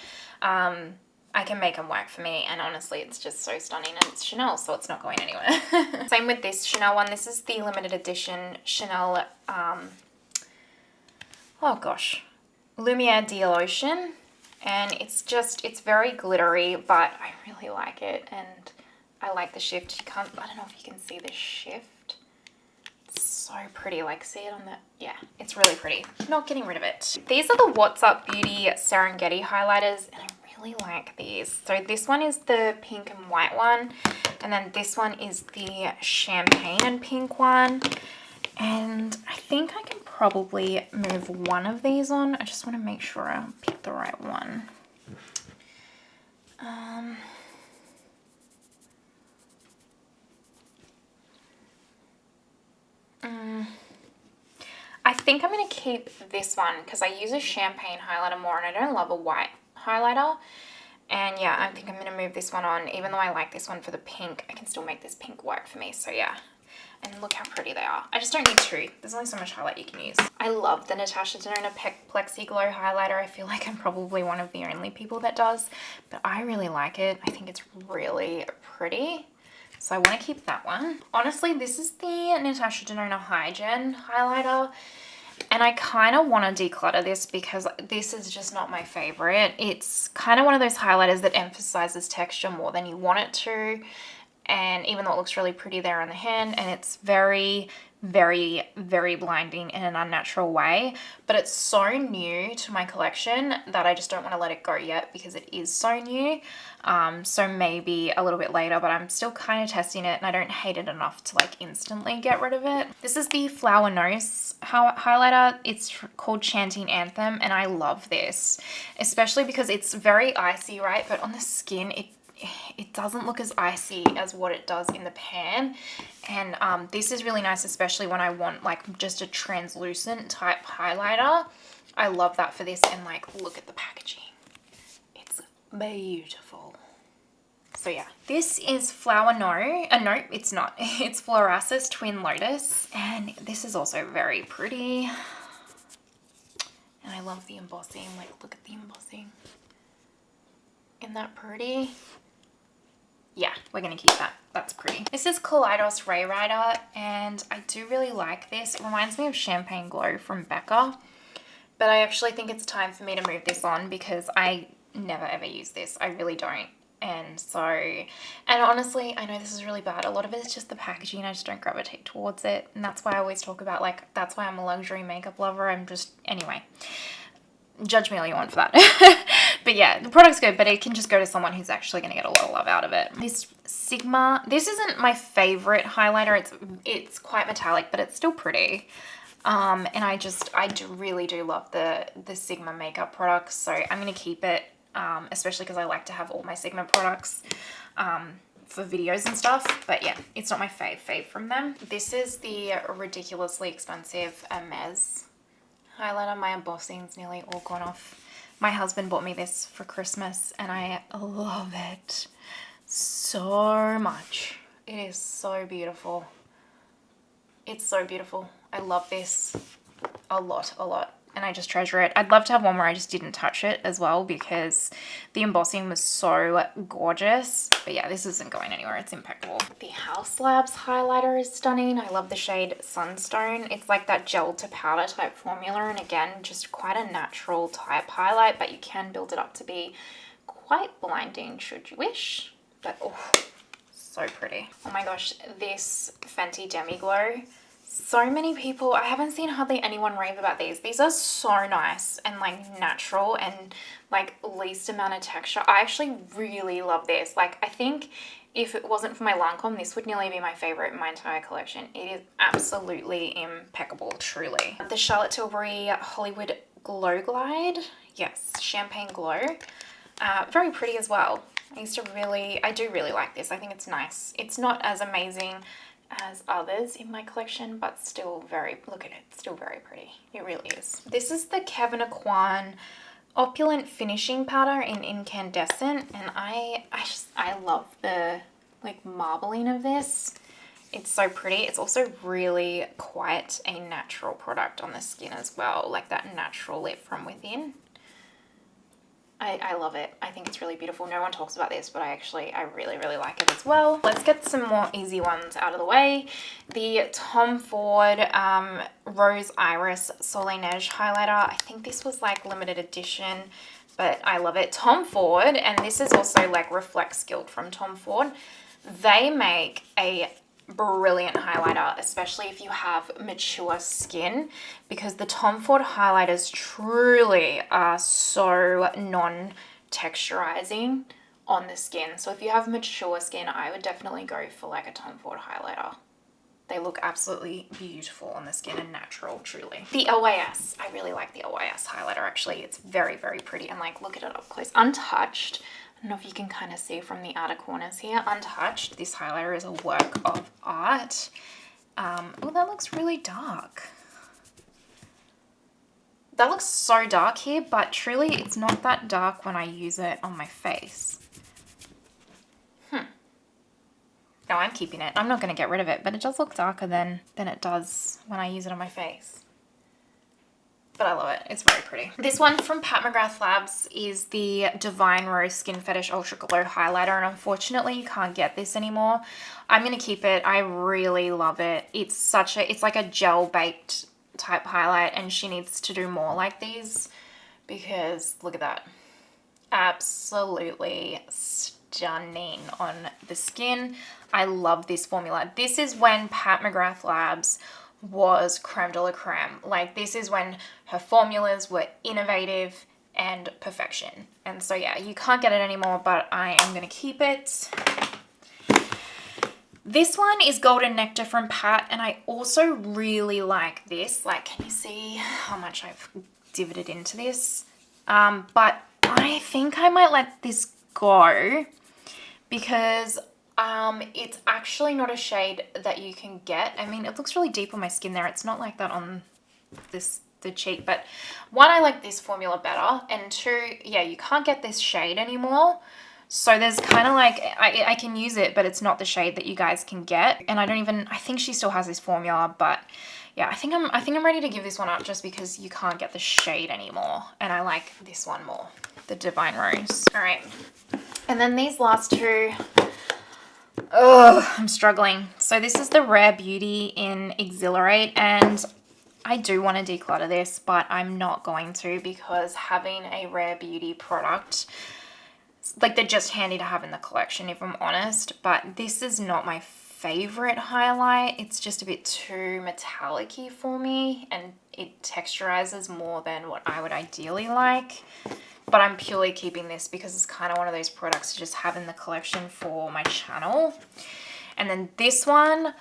I can make them work for me, and honestly it's just so stunning, and it's Chanel, so it's not going anywhere. Same with this Chanel one. This is the limited edition Chanel Lumiere D'Ocean, and it's very glittery, but I really like it, and I like the shift. I don't know if you can see the shift. It's so pretty. Like, see it on the, yeah, it's really pretty. Not getting rid of it. These are the What's Up Beauty Serengeti highlighters, and I really like these. So this one is the pink and white one, and then this one is the champagne and pink one. And I think I can probably move one of these on. I just want to make sure I pick the right one. I think I'm going to keep this one because I use a champagne highlighter more and I don't love a white highlighter. And yeah, I think I'm going to move this one on. Even though I like this one for the pink, I can still make this pink work for me. So yeah. And look how pretty they are. I just don't need two. There's only so much highlight you can use. I love the Natasha Denona Plexi Glow highlighter. I feel like I'm probably one of the only people that does. But I really like it. I think it's really pretty. So I want to keep that one. Honestly, this is the Natasha Denona Hygiene highlighter. And I kind of want to declutter this because this is just not my favorite. It's kind of one of those highlighters that emphasizes texture more than you want it to. And even though it looks really pretty there on the hand, and it's very, very, very blinding in an unnatural way, but it's so new to my collection that I just don't want to let it go yet because it is so new. So maybe a little bit later, but I'm still kind of testing it and I don't hate it enough to like instantly get rid of it. This is the Flower Nose highlighter. It's called Chanting Anthem, and I love this, especially because it's very icy, right? But on the skin, it doesn't look as icy as what it does in the pan. And this is really nice, especially when I want like just a translucent type highlighter. I love that for this. And like, look at the packaging. It's beautiful. So yeah, this is Flower No, it's not. It's Florasis Twin Lotus. And this is also very pretty. And I love the embossing. Like, look at the embossing. Isn't that pretty? Yeah, we're going to keep that. That's pretty. This is Kaleidos Ray Rider, and I do really like this. It reminds me of Champagne Glow from Becca, but I actually think it's time for me to move this on because I never ever use this. I really don't. And so, and honestly, I know this is really bad. A lot of it is just the packaging. I just don't gravitate towards it. And that's why I always talk about, like, that's why I'm a luxury makeup lover. I'm just, anyway. Judge me all you want for that. But yeah, the product's good, but it can just go to someone who's actually going to get a lot of love out of it. This Sigma, this isn't my favorite highlighter. It's quite metallic, but it's still pretty. And I really do love the Sigma makeup products. So I'm going to keep it, especially because I like to have all my Sigma products for videos and stuff. But yeah, it's not my fave from them. This is the ridiculously expensive Hermes highlighter. My embossing's nearly all gone off. My husband bought me this for Christmas and I love it so much. It is so beautiful. It's so beautiful. I love this a lot. And I just treasure it. I'd love to have one where I just didn't touch it as well because the embossing was so gorgeous. But yeah, this isn't going anywhere. It's impeccable. The House Labs highlighter is stunning. I love the shade Sunstone. It's like that gel to powder type formula. And again, just quite a natural type highlight, but you can build it up to be quite blinding should you wish. But oh, so pretty. Oh my gosh, this Fenty Demi Glow. So many people, I haven't seen hardly anyone rave about these. These are so nice and like natural and like least amount of texture. I actually really love this. Like, I think if it wasn't for my Lancome, this would nearly be my favorite in my entire collection. It is absolutely impeccable, truly. The Charlotte Tilbury Hollywood Glow Glide. Yes, Champagne Glow. Very pretty as well. I do really like this. I think it's nice. It's not as amazing as others in my collection, but still look at it, still very pretty. It really is. This is the Kevyn Aucoin Opulent Finishing Powder in Incandescent, and I love the like marbling of this. It's so pretty. It's also really quite a natural product on the skin as well, like that natural lit from within. I love it. I think it's really beautiful. No one talks about this, but I really like it as well. Let's get some more easy ones out of the way. The Tom Ford Rose Iris Soleil Neige highlighter. I think this was like limited edition, but I love it. Tom Ford, and this is also like Reflex Guild from Tom Ford. They make a brilliant highlighter, especially if you have mature skin, because the Tom Ford highlighters truly are so non-texturizing on the skin. So if you have mature skin, I would definitely go for like a Tom Ford highlighter. They look absolutely beautiful on the skin and natural, truly. The LYS, I really like the LYS highlighter actually. It's very, very pretty, and like, look at it up close. Untouched. I don't know if you can kind of see from the outer corners here. Untouched, this highlighter is a work of art. Oh, that looks really dark. That looks so dark here, but truly it's not that dark when I use it on my face. No, I'm keeping it. I'm not going to get rid of it, but it does look darker than it does when I use it on my face. But I love it. It's very pretty. This one from Pat McGrath Labs is the Divine Rose Skin Fetish Ultra Glow Highlighter, and unfortunately you can't get this anymore. I'm going to keep it. I really love it. It's like a gel baked type highlight, and she needs to do more like these because look at that. Absolutely stunning on the skin. I love this formula. This is when Pat McGrath Labs was creme de la creme. Like, this is when her formulas were innovative and perfection. And so yeah, you can't get it anymore, but I am going to keep it. This one is Golden Nectar from Pat, and I also really like this. Like, can you see how much I've divoted into this? But I think I might let this go because it's actually not a shade that you can get. I mean, it looks really deep on my skin there. It's not like that on the cheek, but one, I like this formula better, and two, yeah, you can't get this shade anymore. So there's kind of like, I can use it, but it's not the shade that you guys can get. And I think she still has this formula, but yeah, I think I'm ready to give this one up just because you can't get the shade anymore. And I like this one more, the Divine Rose. All right. And then these last two, oh, I'm struggling. So this is the Rare Beauty in Exhilarate, and I do want to declutter this, but I'm not going to because having a Rare Beauty product, like, they're just handy to have in the collection if I'm honest, but this is not my favorite highlight. It's just a bit too metallic-y for me, and it texturizes more than what I would ideally like. But I'm purely keeping this because it's kind of one of those products to just have in the collection for my channel. And then this one,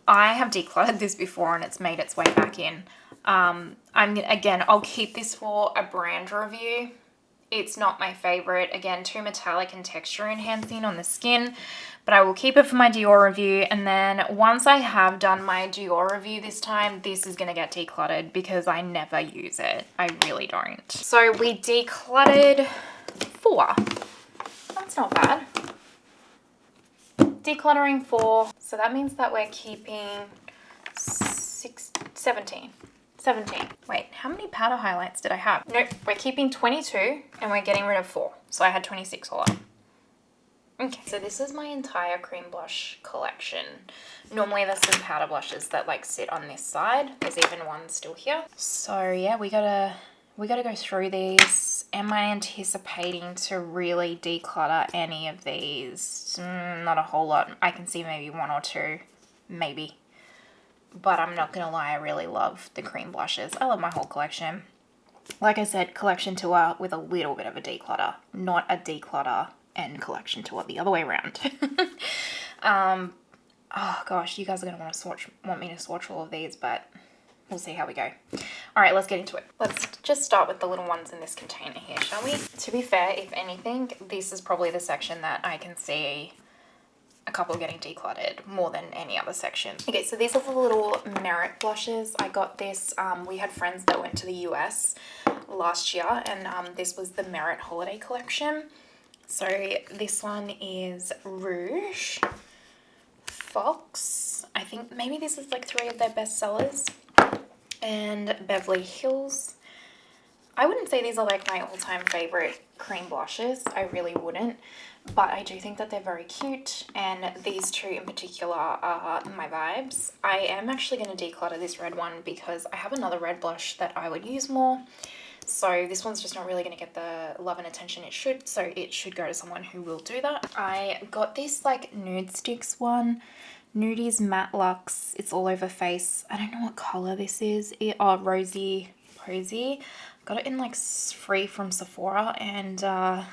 I have decluttered this before and it's made its way back in. I'll keep this for a brand review. It's not my favorite. Again, too metallic and texture enhancing on the skin, but I will keep it for my Dior review. And then once I have done my Dior review this time, this is going to get decluttered because I never use it. I really don't. So we decluttered 4. That's not bad. Decluttering 4. So that means that we're keeping 17. Wait, how many powder highlights did I have? Nope, we're keeping 22 and we're getting rid of 4. So I had 26 all up. Okay, so this is my entire cream blush collection. Normally there's some powder blushes that like sit on this side. There's even one still here. So yeah, we gotta go through these. Am I anticipating to really declutter any of these? Not a whole lot. I can see maybe 1 or 2, maybe. But I'm not going to lie, I really love the cream blushes. I love my whole collection. Like I said, collection tour with a little bit of a declutter. Not a declutter and collection tour, the other way around. Oh gosh, you guys are going to want me to swatch all of these, but we'll see how we go. All right, let's get into it. Let's just start with the little ones in this container here, shall we? To be fair, if anything, this is probably the section that I can see a couple getting decluttered more than any other section. Okay, so these are the little Merit blushes. I got this, we had friends that went to the US last year, and this was the Merit holiday collection. So this one is Rouge, Fox, I think maybe this is like 3 of their best sellers, and Beverly Hills. I wouldn't say these are like my all-time favorite cream blushes, I really wouldn't, but I do think that they're very cute, and these 2 in particular are my vibes. I am actually going to declutter this red one because I have another red blush that I would use more, so this one's just not really going to get the love and attention it should, so it should go to someone who will do that. I got this like Nude Sticks one, Nudies Matte Luxe, it's all over face. I don't know what color this is. Rosy Posy. Got it in like free from Sephora, and I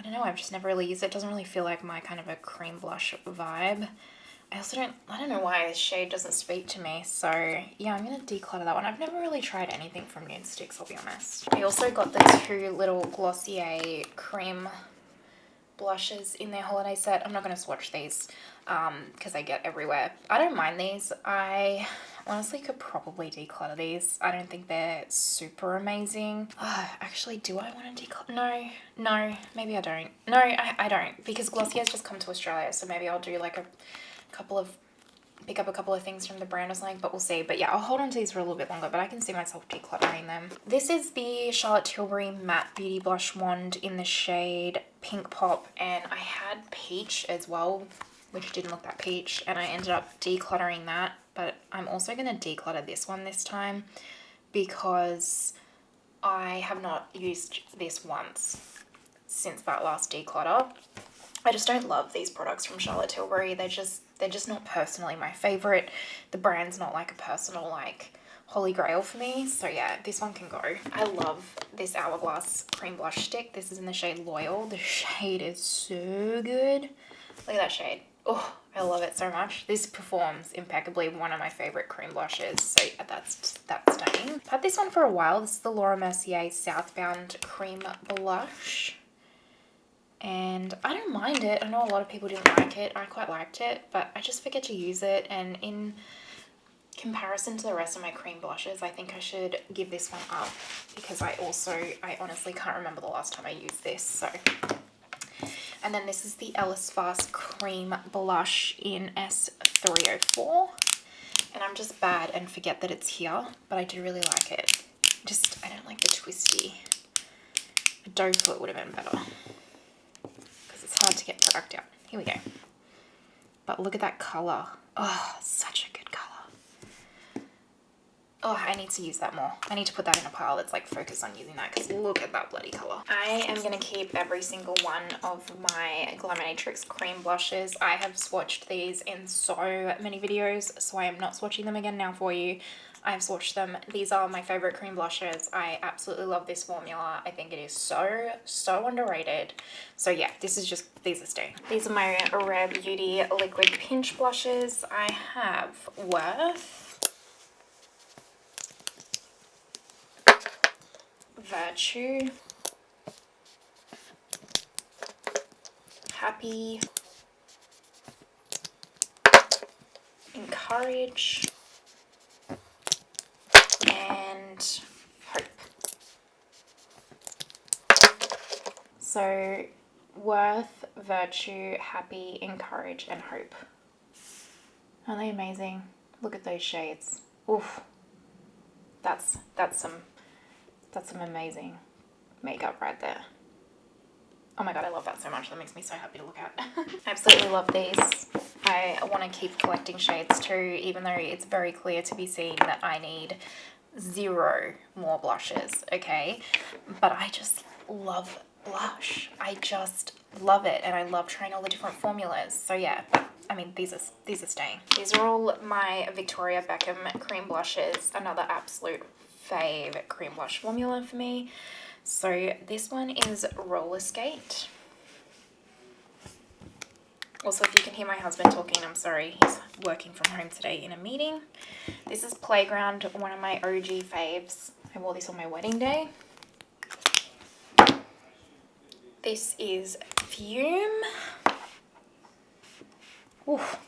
don't know, I've just never really used it. It doesn't really feel like my kind of a cream blush vibe. I don't know why this shade doesn't speak to me. So yeah, I'm going to declutter that one. I've never really tried anything from Nude Sticks, I'll be honest. I also got the two little Glossier cream blushes in their holiday set. I'm not going to swatch these because they get everywhere. I don't mind these. I honestly could probably declutter these. I don't think they're super amazing. Actually, do I want to declutter? No, maybe I don't. No, I don't, because Glossier's just come to Australia, so maybe I'll do like pick up a couple of things from the brand or something, but we'll see. But yeah, I'll hold on to these for a little bit longer, but I can see myself decluttering them. This is the Charlotte Tilbury Matte Beauty Blush Wand in the shade Pink Pop, and I had Peach as well, which didn't look that peach, and I ended up decluttering that. But I'm also going to declutter this one this time because I have not used this once since that last declutter. I just don't love these products from Charlotte Tilbury. They're just not personally my favorite. The brand's not like a personal like holy grail for me. So yeah, this one can go. I love this Hourglass cream blush stick. This is in the shade Loyal. The shade is so good. Look at that shade. Oh, I love it so much. This performs impeccably. One of my favorite cream blushes. So yeah, that's stunning. I've had this one for a while. This is the Laura Mercier Southbound Cream Blush. And I don't mind it. I know a lot of people didn't like it. I quite liked it, but I just forget to use it. And in comparison to the rest of my cream blushes, I think I should give this one up because I honestly can't remember the last time I used this. So, and then this is the Ellis Fast Cream Blush in S304. And I'm just bad and forget that it's here, but I do really like it. I don't like the twisty. A doe foot would have been better. It's hard to get product out. Here we go. But look at that colour. Oh, such a good colour. Oh, I need to use that more. I need to put that in a pile that's like focused on using that because look at that bloody colour. I am going to keep every single one of my Glaminatrix cream blushes. I have swatched these in so many videos, so I am not swatching them again now for you. I've swatched them. These are my favorite cream blushes. I absolutely love this formula. I think it is so underrated. So yeah, these are staying. These are my Rare Beauty Liquid Pinch blushes. I have Worth, Virtue, Happy, Encourage, and Hope. So Worth, Virtue, Happy, Encourage, and Hope. Aren't they amazing? Look at those shades. Oof. That's some amazing makeup right there. Oh my god, I love that so much. That makes me so happy to look at. I absolutely love these. I want to keep collecting shades too, even though it's very clear to be seen that I need 0 more blushes, okay? But I just love blush. I just love it, and I love trying all the different formulas. So yeah, I mean, these are staying. These are all my Victoria Beckham cream blushes. Another absolute fave cream blush formula for me. So this one is Roller Skate. Also, if you can hear my husband talking, I'm sorry, he's working from home today in a meeting. This is Playground, one of my OG faves. I wore this on my wedding day. This is Fume. Oof.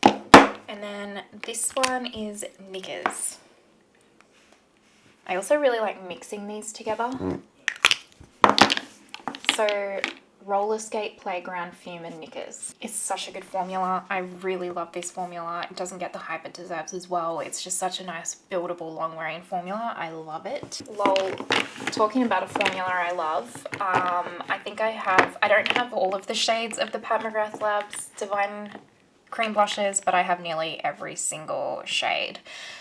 And then this one is Knickers. I also really like mixing these together. So Roller Skate, Playground, Fume, and Knickers. It's such a good formula. I really love this formula. It doesn't get the hype it deserves as well. It's just such a nice buildable long-wearing formula. I love it. Lol, talking about a formula I love, I don't have all of the shades of the Pat McGrath Labs Divine cream blushes, but I have nearly every single shade.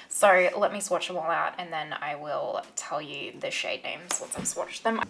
So let me swatch them all out and then I will tell you the shade names once I've swatched them.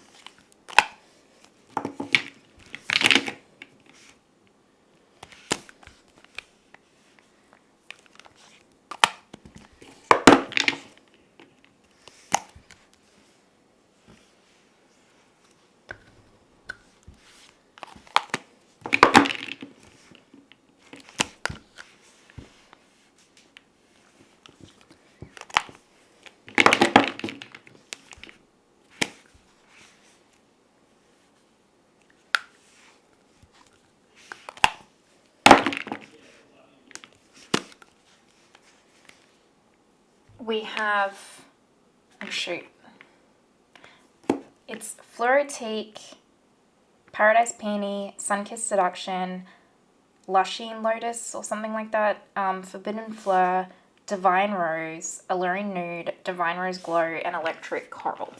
we have, oh shoot, it's Floritique, Paradise Peony, Sunkissed Seduction, Lushing Lotus or something like that, Forbidden Fleur, Divine Rose, Alluring Nude, Divine Rose Glow, and Electric Coral.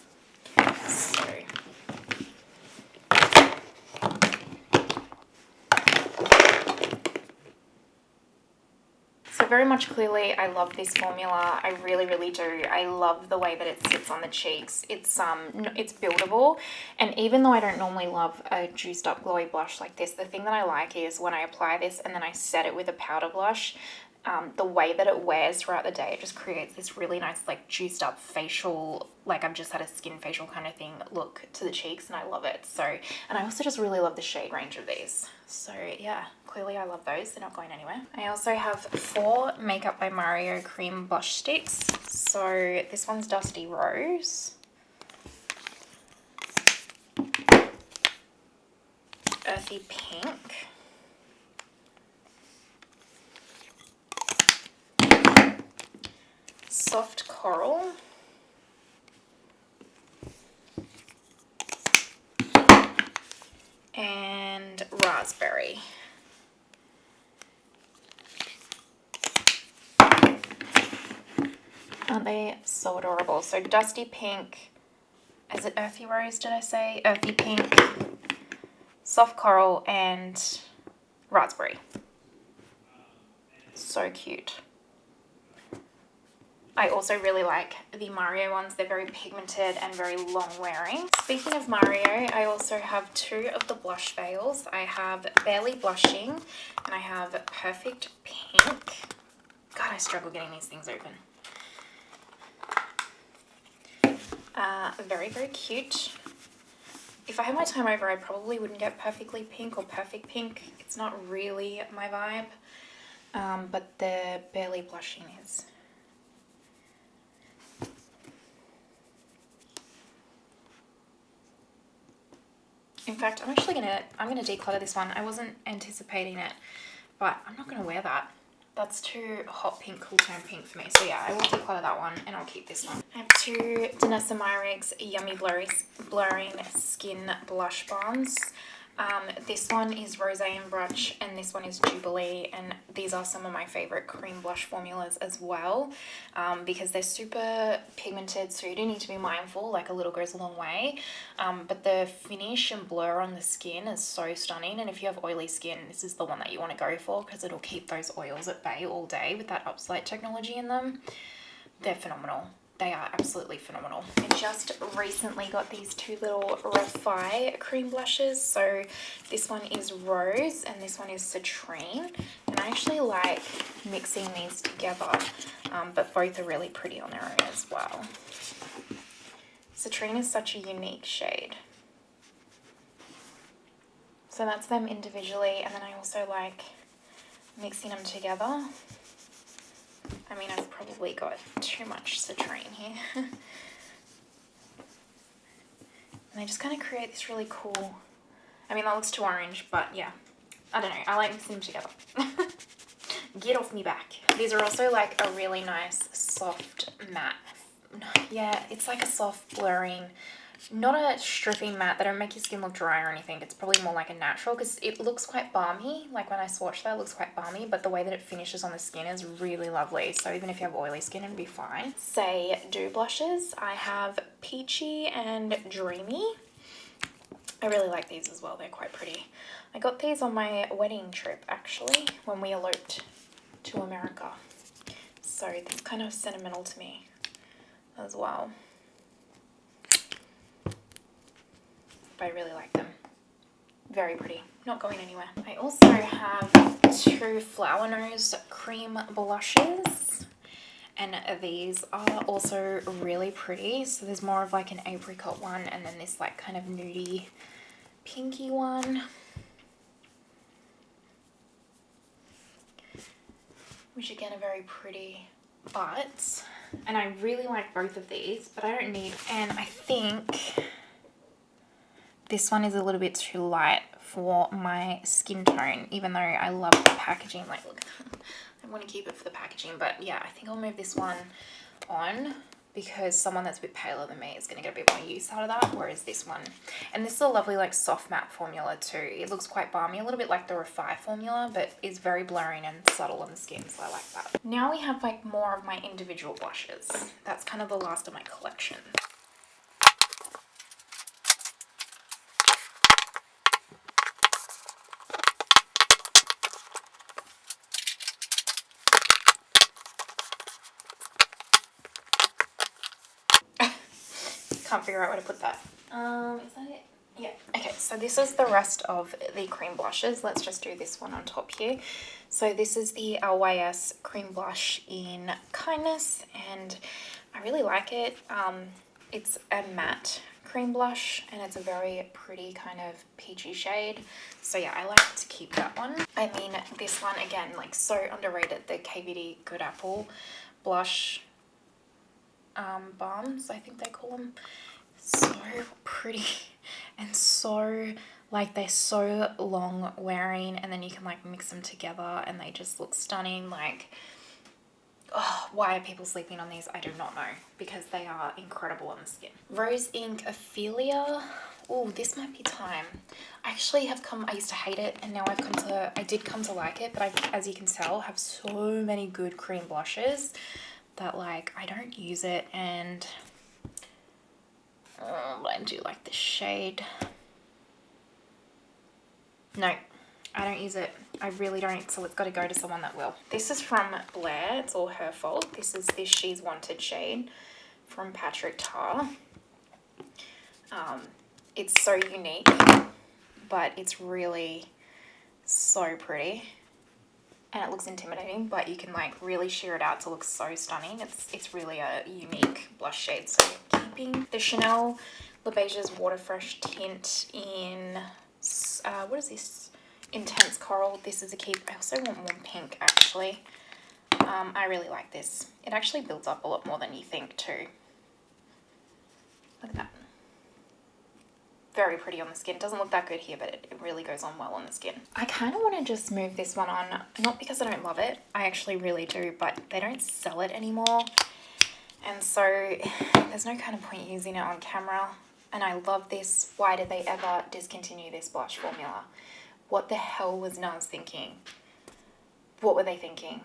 So very much clearly, I love this formula. I really, really do. I love the way that it sits on the cheeks. It's buildable, and even though I don't normally love a juiced up glowy blush like this, the thing that I like is when I apply this and then I set it with a powder blush, the way that it wears throughout the day, it just creates this really nice, like, juiced up facial, like I've just had a skin facial kind of thing look to the cheeks, and I love it. So, and I also just really love the shade range of these. So yeah, clearly I love those. They're not going anywhere. I also have 4 Makeup by Mario cream blush sticks. So this one's Dusty Rose, Earthy Pink, Soft Coral, and Raspberry. Aren't they so adorable? So Dusty Pink, is it Earthy Rose, did I say? Earthy Pink, Soft Coral, and Raspberry. So cute. I also really like the Mario ones. They're very pigmented and very long wearing. Speaking of Mario, I also have 2 of the blush veils. I have Barely Blushing and I have Perfect Pink. God, I struggle getting these things open. Very, very cute. If I had my time over, I probably wouldn't get Perfectly Pink or Perfect Pink. It's not really my vibe, but the Barely Blushing is. In fact, I'm gonna declutter this one. I wasn't anticipating it, but I'm not gonna wear that. That's too hot pink, cool tone pink for me. So yeah, I will declutter that one and I'll keep this one. I have 2 Danessa Myricks Yummy Blurring Skin Blush Bombs. This one is Rosé and Brunch, and this one is Jubilee, and these are some of my favorite cream blush formulas as well, because they're super pigmented, so you do need to be mindful, like a little goes a long way, but the finish and blur on the skin is so stunning, and if you have oily skin, this is the one that you want to go for because it'll keep those oils at bay all day with that Upslight technology in them. They're phenomenal. They are absolutely phenomenal. I just recently got these 2 little Rephr cream blushes. So this one is Rose and this one is Citrine. And I actually like mixing these together, but both are really pretty on their own as well. Citrine is such a unique shade. So that's them individually, and then I also like mixing them together. I mean, I've probably got too much citrine here. And they just kind of create this really cool, I mean, that looks too orange, but yeah, I don't know. I like mixing them together. Get off me back. These are also like a really nice soft matte. Yeah, it's like a soft blurring, not a stripping matte. They don't make your skin look dry or anything. It's probably more like a natural because it looks quite balmy. Like when I swatch that, it looks quite balmy, but the way that it finishes on the skin is really lovely. So even if you have oily skin, it'll be fine. Say Dew blushes. I have Peachy and Dreamy. I really like these as well. They're quite pretty. I got these on my wedding trip actually when we eloped to America. So that's kind of sentimental to me as well. But I really like them. Very pretty. Not going anywhere. I also have 2 Flower Nose cream blushes. And these are also really pretty. So there's more of like an apricot one and then this like kind of nudie pinky one. Which again are very pretty. But, and I really like both of these, but I don't need, and I think this one is a little bit too light for my skin tone, even though I love the packaging. Like, look, I want to keep it for the packaging, but yeah, I think I'll move this one on, because someone that's a bit paler than me is going to get a bit more use out of that, whereas this one, and this is a lovely like soft matte formula too. It looks quite balmy, a little bit like the Rephr formula, but is very blurring and subtle on the skin, so I like that. Now we have like more of my individual blushes. That's kind of the last of my collection. Can't figure out where to put that. Is that it? Yeah. Okay, so this is the rest of the cream blushes. Let's just do this one on top here. So this is the LYS cream blush in Kindness, and I really like it. It's a matte cream blush, and it's a very pretty kind of peachy shade. So yeah, I like to keep that one. I mean, this one, again, like so underrated, the KVD Good Apple blush balms, I think they call them. So pretty and so like they're so long wearing, and then you can like mix them together and they just look stunning. Like, oh, why are people sleeping on these? I do not know, because they are incredible on the skin. Rose Ink Ophelia. Oh, this might be time. I actually have I used to hate it, and now I did come to like it, but I, as you can tell, have so many good cream blushes that like I don't use it, and but I do like this shade. No, I don't use it. I really don't, so it's got to go to someone that will. This is from Blair. It's all her fault. This is this She's Wanted shade from Patrick Tar. It's so unique, but it's really so pretty. And it looks intimidating, but you can like really sheer it out to look so stunning. It's really a unique blush shade. So keeping the Chanel Le Beige's Water Fresh tint in, what is this? Intense Coral. This is a keep. I also want more pink, actually. I really like this. It actually builds up a lot more than you think too. Look at that. Very pretty on the skin. Doesn't look that good here, but it really goes on well on the skin. I kind of want to just move this one on, not because I don't love it, I actually really do, but they don't sell it anymore, and so there's no kind of point using it on camera. And I love this. Why did they ever discontinue this blush formula? What the hell was NARS thinking? What were they thinking?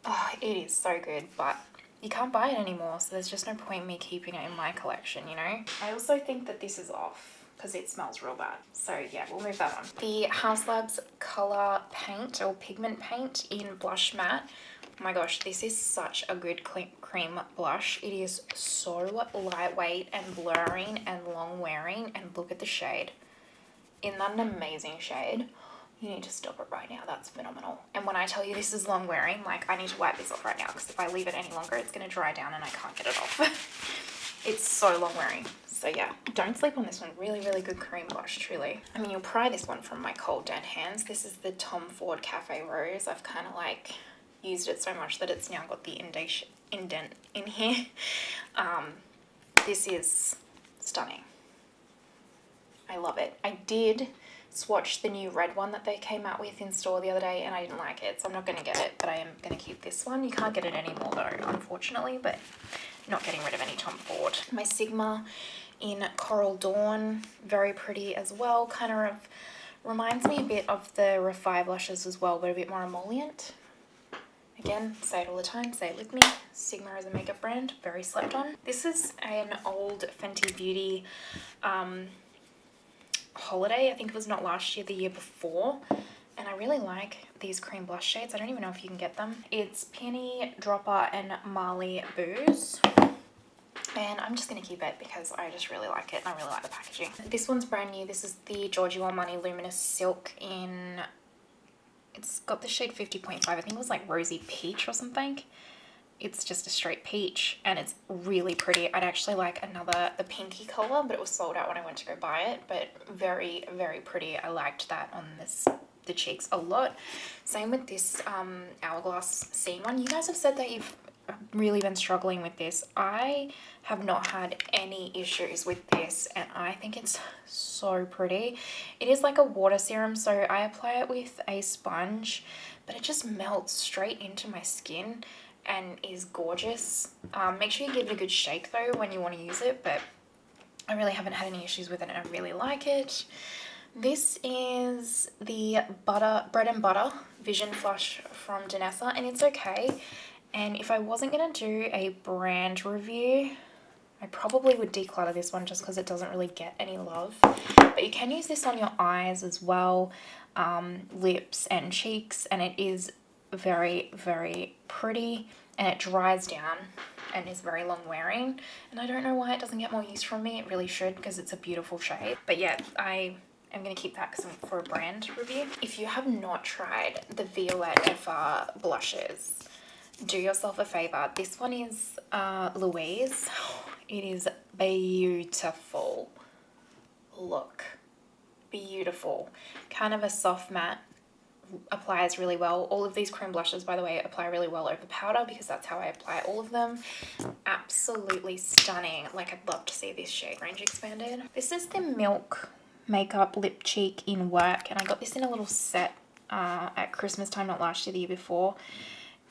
Oh, it is so good, but you can't buy it anymore, so there's just no point in me keeping it in my collection, you know? I also think that this is off, because it smells real bad. So yeah, we'll move that on. The House Labs Color Paint or Pigment Paint in Blush Matte. Oh my gosh, this is such a good cream blush. It is so lightweight and blurring and long wearing, and look at the shade. Isn't that an amazing shade? You need to stop it right now. That's phenomenal. And when I tell you this is long wearing, like I need to wipe this off right now, because if I leave it any longer, it's going to dry down and I can't get it off. It's so long wearing. So yeah, don't sleep on this one. Really, really good cream blush, truly. I mean, you'll pry this one from my cold dead hands. This is the Tom Ford Cafe Rose. I've kind of like used it so much that it's now got the indent in here. This is stunning. I love it. I did swatch the new red one that they came out with in store the other day, and I didn't like it, so I'm not going to get it, but I am going to keep this one. You can't get it anymore though, unfortunately, but not getting rid of any Tom Ford. My Sigma in Coral Dawn, very pretty as well. Kind of reminds me a bit of the Rephr blushes as well, but a bit more emollient. Again, say it all the time, say it with me. Sigma is a makeup brand, very slept on. This is an old Fenty Beauty holiday. I think it was not last year, the year before. And I really like these cream blush shades. I don't even know if you can get them. It's Penny Dropper and Marley Booze. And I'm just going to keep it because I just really like it and I really like the packaging. This one's brand new. This is the Giorgio Armani Luminous Silk in... It's got the shade 50.5. I think it was like Rosy Peach or something. It's just a straight peach and it's really pretty. I'd actually like the pinky color, but it was sold out when I went to go buy it. But very, very pretty. I liked that on the cheeks a lot. Same with this Hourglass Scene one. You guys have said that you've really been struggling with this. I have not had any issues with this, and I think it's so pretty. It is like a water serum, so I apply it with a sponge, but it just melts straight into my skin. and is gorgeous. Make sure you give it a good shake though when you want to use it, but I really haven't had any issues with it and I really like it. This is the Bread and Butter Vision Flush from Danessa, and it's okay. And if I wasn't going to do a brand review, I probably would declutter this one just because it doesn't really get any love. But you can use this on your eyes as well, lips and cheeks, and it is very, very pretty, and it dries down and is very long wearing. And I don't know why it doesn't get more use from me. It really should, because it's a beautiful shade. But yeah, I'm going to keep that for a brand review. If you have not tried the Violette Rephr Blushes, do yourself a favor. This one is Louise. It is beautiful. Look. Beautiful. Kind of a soft matte. Applies really well. All of these cream blushes, by the way, apply really well over powder because that's how I apply all of them. Absolutely stunning. Like, I'd love to see this shade range expanded. This is the Milk Makeup Lip Cheek in Work, and I got this in a little set at Christmas time, not last year, the year before.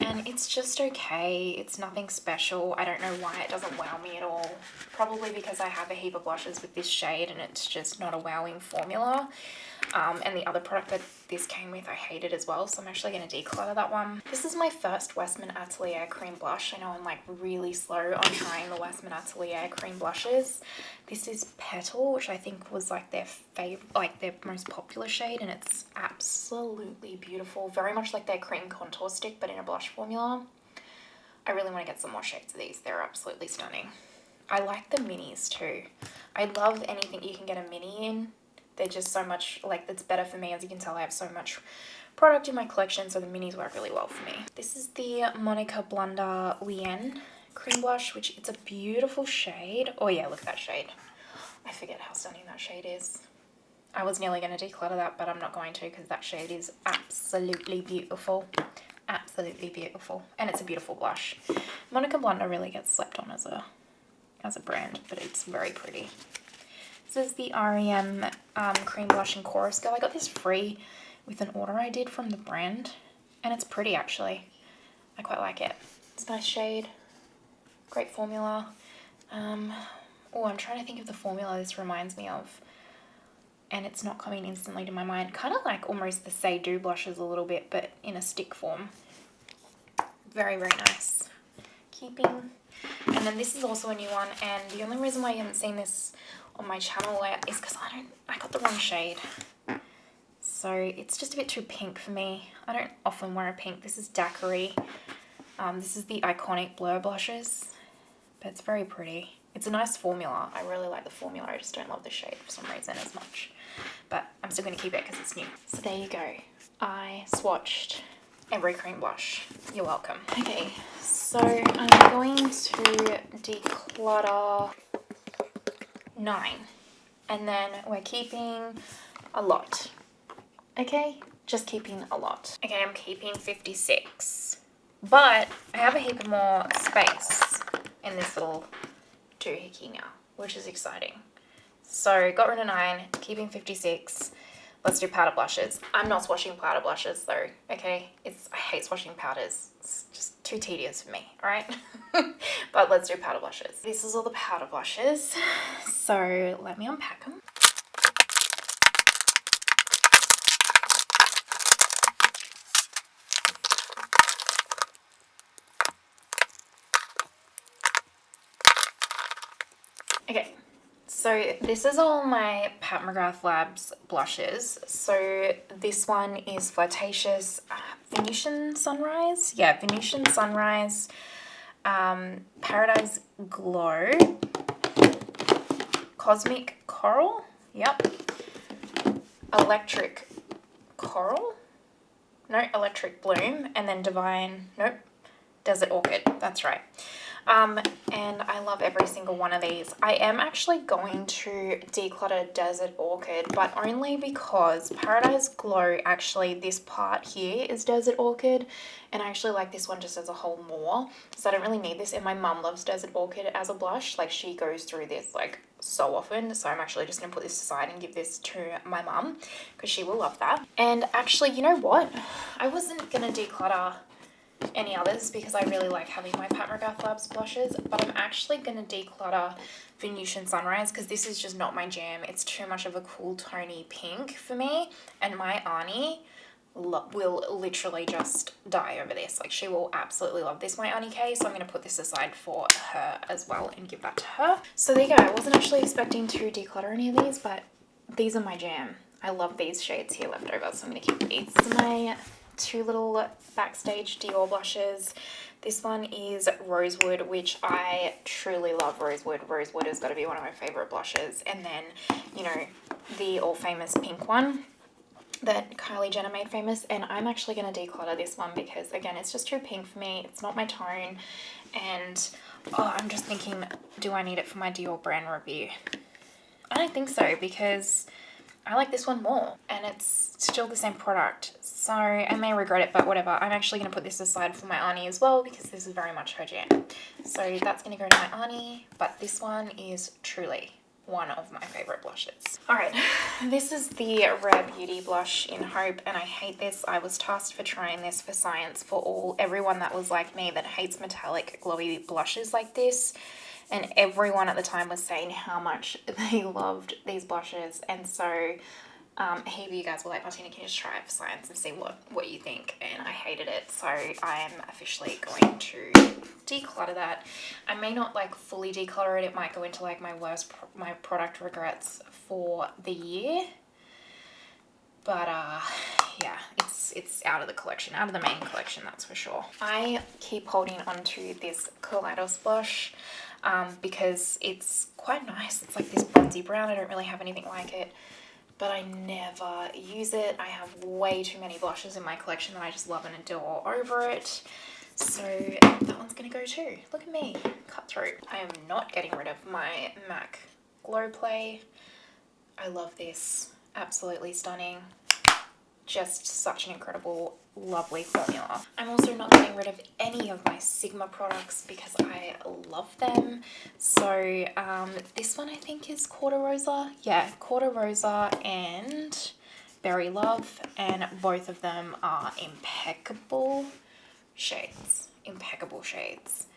And it's just okay. It's nothing special. I don't know why it doesn't wow me at all. Probably because I have a heap of blushes with this shade and it's just not a wowing formula. And the other product that this came with, I hated as well. So I'm actually going to declutter that one. This is my first Westman Atelier cream blush. I know I'm like really slow on trying the Westman Atelier cream blushes. This is Petal, which I think was like their their most popular shade, and it's absolutely beautiful. Very much like their cream contour stick, but in a blush formula. I really want to get some more shades of these. They're absolutely stunning. I like the minis too. I love anything you can get a mini in. They're just so much, like, that's better for me. As you can tell, I have so much product in my collection, so the minis work really well for me. This is the Monica Blunder Lien cream blush, which it's a beautiful shade. Oh yeah, look at that shade. I forget how stunning that shade is. I was nearly going to declutter that, but I'm not going to because that shade is absolutely beautiful. Absolutely beautiful. And it's a beautiful blush. Monica Blunder really gets slept on as a brand, but it's very pretty. This is the REM cream blush in Chorus Girl. I got this free with an order I did from the brand, and it's pretty actually. I quite like it. It's a nice shade. Great formula. Oh, I'm trying to think of the formula this reminds me of, and it's not coming instantly to my mind. Kind of like almost the Say Do blushes a little bit, but in a stick form. Very, very nice. Keeping. And then this is also a new one, and the only reason why you haven't seen this on my channel is because I got the wrong shade. So it's just a bit too pink for me. I don't often wear a pink. This is Daiquiri. This is the Iconic Blur Blushes, but it's very pretty. It's a nice formula. I really like the formula. I just don't love the shade for some reason as much. But I'm still going to keep it because it's new. So there you go. I swatched every cream blush. You're welcome. Okay, so I'm going to declutter 9. And then we're keeping a lot. Okay? Just keeping a lot. Okay, I'm keeping 56. But I have a heap more space in this little doohickey now, which is exciting. So got rid of 9, keeping 56. Let's do powder blushes. I'm not swatching powder blushes though, okay? I hate swatching powders. It's just too tedious for me, alright? But let's do powder blushes. This is all the powder blushes. So let me unpack them. Okay, so this is all my Pat McGrath Labs blushes. So this one is Flirtatious Venetian Sunrise. Yeah, Venetian Sunrise, Paradise Glow, Cosmic Coral, yep, Electric Coral, no, Electric Bloom, and then Divine, nope, Desert Orchid, that's right. And I love every single one of these. I am actually going to declutter Desert Orchid, but only because Paradise Glow, actually this part here is Desert Orchid, and I actually like this one just as a whole more, so I don't really need this. And my mum loves Desert Orchid as a blush. Like, she goes through this like so often, so I'm actually just going to put this aside and give this to my mum because she will love that. And actually, you know what? I wasn't going to declutter any others because I really like having my Pat McGrath Labs blushes, but I'm actually going to declutter Venusian Sunrise because this is just not my jam. It's too much of a cool tony pink for me, and my Arnie will literally just die over this. Like, she will absolutely love this, my Arnie K, so I'm going to put this aside for her as well and give that to her. So there you go. I wasn't actually expecting to declutter any of these, but these are my jam. I love these shades here left over, so I'm going to keep these. These are my two little Backstage Dior blushes. This one is Rosewood, which I truly love Rosewood. Rosewood has got to be one of my favorite blushes. And then, you know, the all famous pink one that Kylie Jenner made famous. And I'm actually going to declutter this one because, again, it's just too pink for me. It's not my tone. And I'm just thinking, do I need it for my Dior brand review? I don't think so, because I like this one more, and it's still the same product, so I may regret it, but whatever. I'm actually going to put this aside for my Arnie as well, because this is very much her jam. So that's going to go to my Arnie, but this one is truly one of my favorite blushes. Alright, this is the Rare Beauty blush in Hope, and I hate this. I was tasked for trying this for science for everyone that was like me that hates metallic glowy blushes like this. And everyone at the time was saying how much they loved these blushes. And so heap of you guys were like, Martina, can you just try it for science and see what you think? And I hated it. So I am officially going to declutter that. I may not like fully declutter it. It might go into like my product regrets for the year. But yeah, it's out of the collection, out of the main collection, that's for sure. I keep holding onto this Kaleidos blush because it's quite nice. It's like this bronzy brown. I don't really have anything like it, but I never use it. I have way too many blushes in my collection that I just love and adore over it. So that one's gonna go too. Look at me, cut through. I am not getting rid of my MAC Glow Play. I love this. Absolutely stunning. Just such an incredible, lovely formula. I'm also not getting rid of any of my Sigma products because I love them. So this one I think is Quarter Rosa. Yeah, Quarter Rosa and Berry Love, and both of them are impeccable shades. Impeccable shades.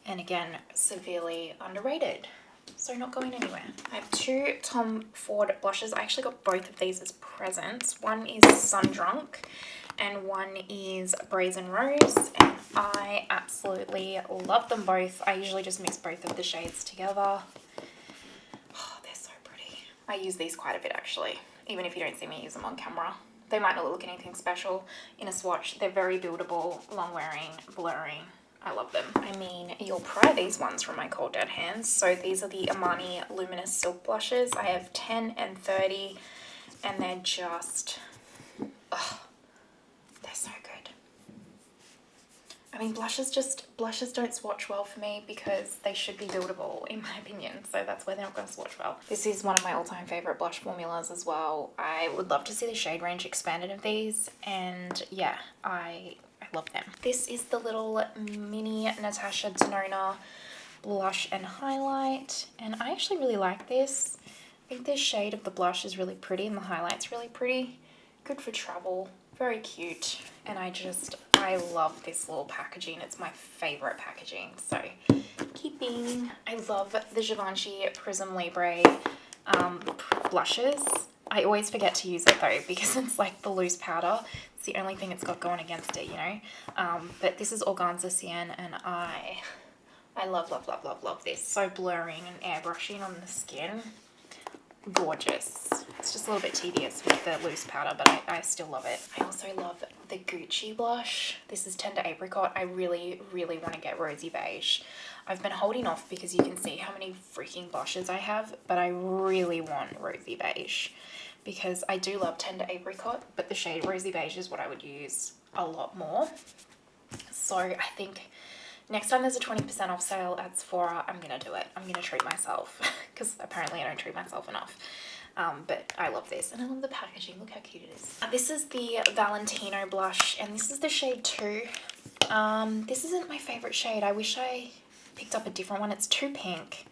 And again, severely underrated. So not going anywhere. I have two Tom Ford blushes. I actually got both of these as presents. One is Sundrunk and one is Brazen Rose, and I absolutely love them both. I usually just mix both of the shades together. Oh, they're so pretty. I use these quite a bit actually, even if you don't see me use them on camera. They might not look anything special in a swatch. They're very buildable, long wearing, blurring. I love them. I mean, you'll pry these ones from my cold dead hands. So these are the Armani Luminous Silk Blushes. I have 10 and 30, and they're just, oh, they're so good. I mean, blushes don't swatch well for me because they should be buildable, in my opinion. So that's why they're not going to swatch well. This is one of my all-time favorite blush formulas as well. I would love to see the shade range expanded of these, and yeah, I love them. This is the little mini Natasha Denona blush and highlight, and I actually really like this. I think this shade of the blush is really pretty and the highlight's really pretty. Good for travel, very cute, and I love this little packaging. It's my favorite packaging, so keeping. I love the Givenchy Prism Libre blushes. I always forget to use it though because it's like the loose powder. It's the only thing it's got going against it, you know. But this is Organza Cyan, and I love, love, love, love, love this. So blurring and airbrushing on the skin. Gorgeous. It's just a little bit tedious with the loose powder, but I still love it. I also love the Gucci blush. This is Tender Apricot. I really, really want to get Rosy Beige. I've been holding off because you can see how many freaking blushes I have, but I really want Rosy Beige because I do love Tender Apricot, but the shade Rosy Beige is what I would use a lot more. So I think next time there's a 20% off sale at Sephora, I'm going to do it. I'm going to treat myself because apparently I don't treat myself enough. But I love this, and I love the packaging. Look how cute it is. This is the Valentino blush, and this is the shade 2. This isn't my favorite shade. I wish I picked up a different one. It's too pink.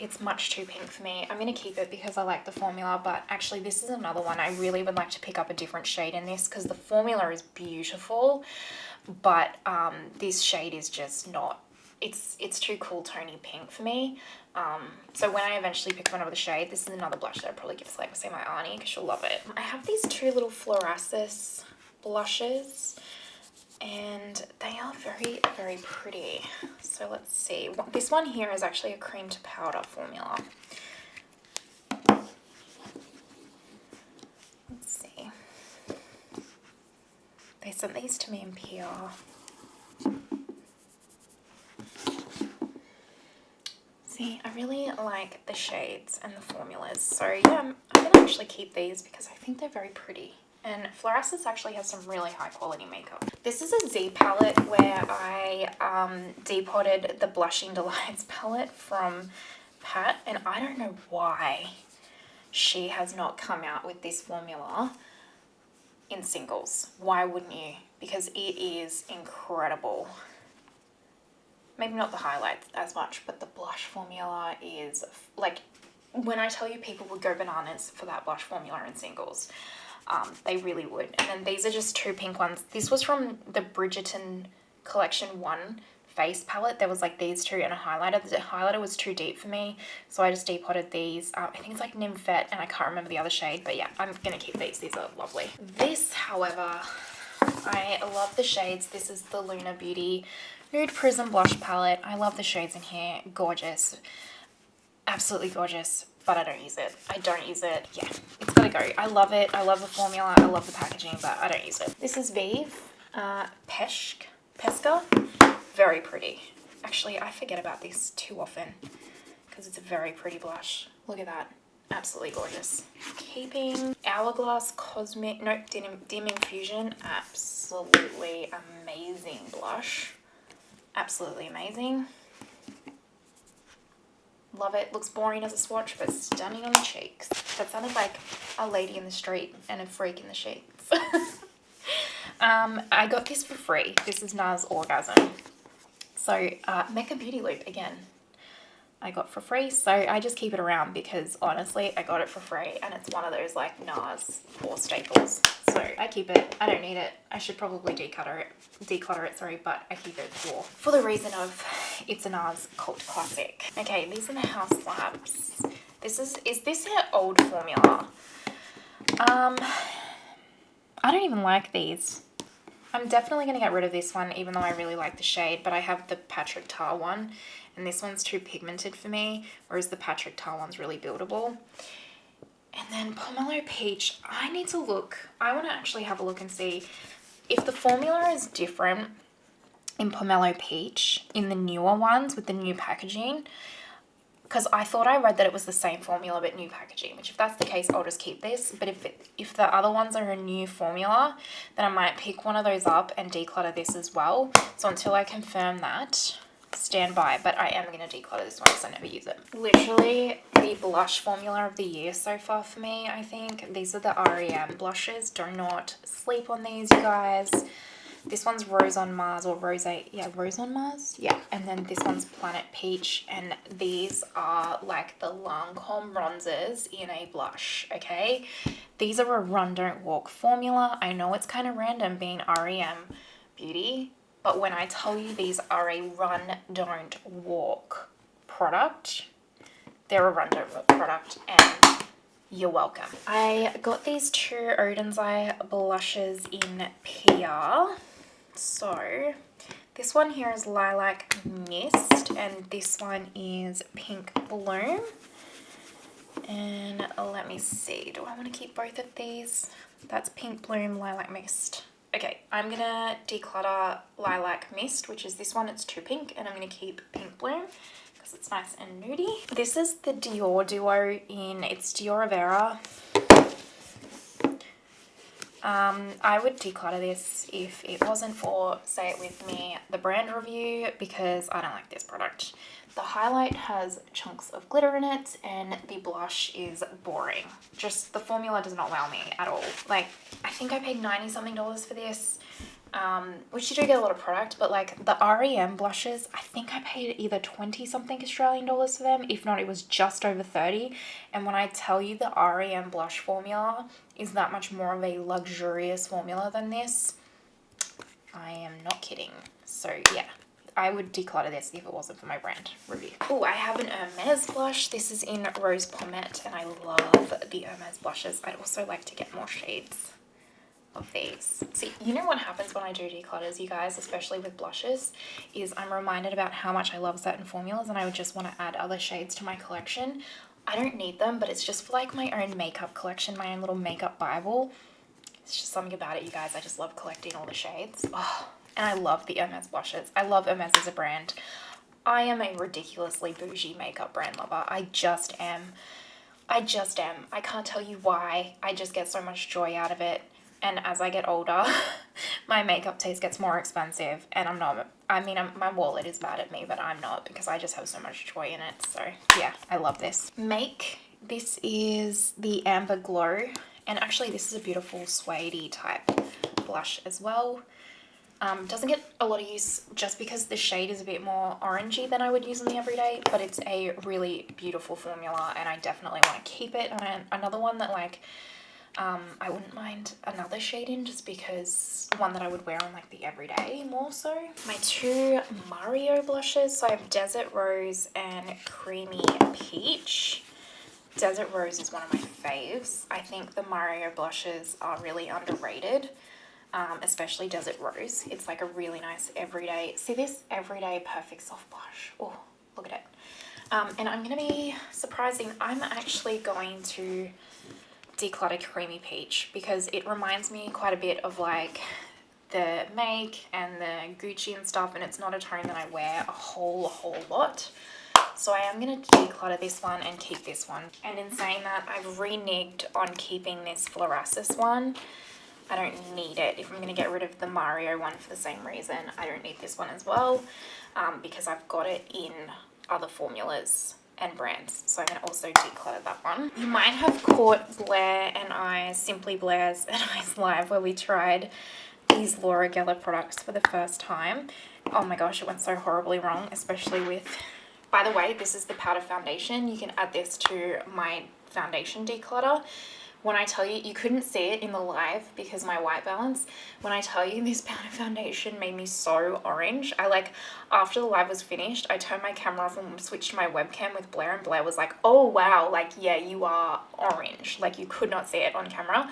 It's much too pink for me. I'm going to keep it because I like the formula, but actually this is another one. I really would like to pick up a different shade in this because the formula is beautiful, but this shade is just not, it's too cool tony pink for me. So when I eventually pick one of the shade, this is another blush that I'd probably give to, like, say, my auntie, because she'll love it. I have these two little Fluorescence blushes, and they are very, very pretty. So let's see. This one here is actually a cream to powder formula. Let's see. They sent these to me in PR. See, I really like the shades and the formulas. So yeah, I'm going to actually keep these because I think they're very pretty. And Fluorescence actually has some really high quality makeup. This is a Z palette where I depotted the Blushing Delights palette from Pat. And I don't know why she has not come out with this formula in singles. Why wouldn't you? Because it is incredible. Maybe not the highlights as much, but the blush formula is, like, when I tell you people would go bananas for that blush formula in singles, they really would. And then these are just two pink ones. This was from the Bridgerton Collection 1 face palette. There was like these two and a highlighter. The highlighter was too deep for me, so I just depotted these. I think it's like Nymphette, and I can't remember the other shade, but yeah, I'm gonna keep these. These are lovely. This, however, I love the shades. This is the Luna Beauty Nude Prism Blush Palette. I love the shades in here. Gorgeous. Absolutely gorgeous, but I don't use it. I don't use it. Yeah, it's gotta go. I love it. I love the formula. I love the packaging, but I don't use it. This is Vive Pesca. Very pretty. Actually, I forget about this too often because it's a very pretty blush. Look at that. Absolutely gorgeous. Keeping Hourglass Dim Infusion. Absolutely amazing blush. Absolutely amazing. Love it. Looks boring as a swatch, but stunning on the cheeks. That sounded like a lady in the street and a freak in the sheets. I got this for free. This is NARS Orgasm. So, Mecca Beauty Loop again. I got for free, so I just keep it around because honestly, I got it for free and it's one of those like NARS or staples. So I keep it. I don't need it. I should probably declutter it, sorry, but I keep it for the reason of it's a NARS cult classic. Okay, these are the House Labs. Is this an old formula? I don't even like these. I'm definitely going to get rid of this one, even though I really like the shade, but I have the Patrick Tar one, and this one's too pigmented for me, whereas the Patrick Tar one's really buildable. And then Pomelo Peach, I need to look. I want to actually have a look and see if the formula is different in Pomelo Peach, in the newer ones with the new packaging, because I thought I read that it was the same formula but new packaging, which if that's the case, I'll just keep this. But if the other ones are a new formula, then I might pick one of those up and declutter this as well. So until I confirm that, stand by. But I am going to declutter this one because I never use it. Literally the blush formula of the year so far for me, I think. These are the REM blushes. Do not sleep on these, you guys. This one's Rose on Mars or Rose on Mars. Yeah, and then this one's Planet Peach, and these are like the Lancome bronzers in a blush, okay? These are a Run Don't Walk formula. I know it's kind of random being REM Beauty, but when I tell you these are a Run Don't Walk product, they're a Run Don't Walk product, and you're welcome. I got these two Odin's Eye blushes in PR. So this one here is Lilac Mist, and this one is Pink Bloom. And let me see, do I want to keep both of these? That's Pink Bloom, Lilac Mist. Okay, I'm gonna declutter Lilac Mist, which is this one. It's too pink, and I'm gonna keep Pink Bloom because it's nice and nudie. This is the Dior Duo it's Dior Rivera. I would declutter this if it wasn't for Say It With Me, the brand review, because I don't like this product. The highlight has chunks of glitter in it, and the blush is boring. Just the formula does not wow me at all. Like, I think I paid $90 something for this, which you do get a lot of product, but like the REM blushes, I think I paid either 20 something Australian dollars for them. If not, it was just over 30. And when I tell you the REM blush formula is that much more of a luxurious formula than this, I am not kidding. So yeah, I would declutter this if it wasn't for my brand review. Oh, I have an Hermes blush. This is in Rose Pommet, and I love the Hermes blushes. I'd also like to get more shades of these. See, you know what happens when I do declutters, you guys, especially with blushes, is I'm reminded about how much I love certain formulas, and I would just want to add other shades to my collection. I don't need them, but it's just for like my own makeup collection, my own little makeup Bible. It's just something about it, you guys. I just love collecting all the shades. Oh, and I love the Hermes blushes. I love Hermes as a brand. I am a ridiculously bougie makeup brand lover. I just am. I can't tell you why. I just get so much joy out of it. And as I get older, my makeup taste gets more expensive, and I'm not, my wallet is mad at me, but I'm not, because I just have so much joy in it. So yeah, I love this. This is the Amber Glow, and actually this is a beautiful suede type blush as well. Doesn't get a lot of use just because the shade is a bit more orangey than I would use in the everyday, but it's a really beautiful formula, and I definitely want to keep it. And another one that like, I wouldn't mind another shade in, just because one that I would wear on like the everyday more so. My two Mario blushes, so I have Desert Rose and Creamy Peach. Desert Rose is one of my faves. I think the Mario blushes are really underrated, especially Desert Rose. It's like a really nice everyday, see this everyday perfect soft blush. Oh, look at it. And I'm going to be surprising, I'm actually going to declutter Creamy Peach, because it reminds me quite a bit of like the Make and the Gucci and stuff, and it's not a tone that I wear a whole lot. So I am going to declutter this one and keep this one. And in saying that, I've reneged on keeping this Fluorescence one. I don't need it. If I'm going to get rid of the Mario one for the same reason, I don't need this one as well, because I've got it in other formulas and brands. So I'm going to also declutter that one. You might have caught Blair and I, Simply Blair's and I's live, where we tried these Laura Geller products for the first time. Oh my gosh, it went so horribly wrong, especially with, by the way, this is the powder foundation. You can add this to my foundation declutter. When I tell you, you couldn't see it in the live because of my white balance. When I tell you, this powder foundation made me so orange. After the live was finished, I turned my camera off and switched to my webcam with Blair, and Blair was like, oh wow, like yeah, you are orange. Like you could not see it on camera.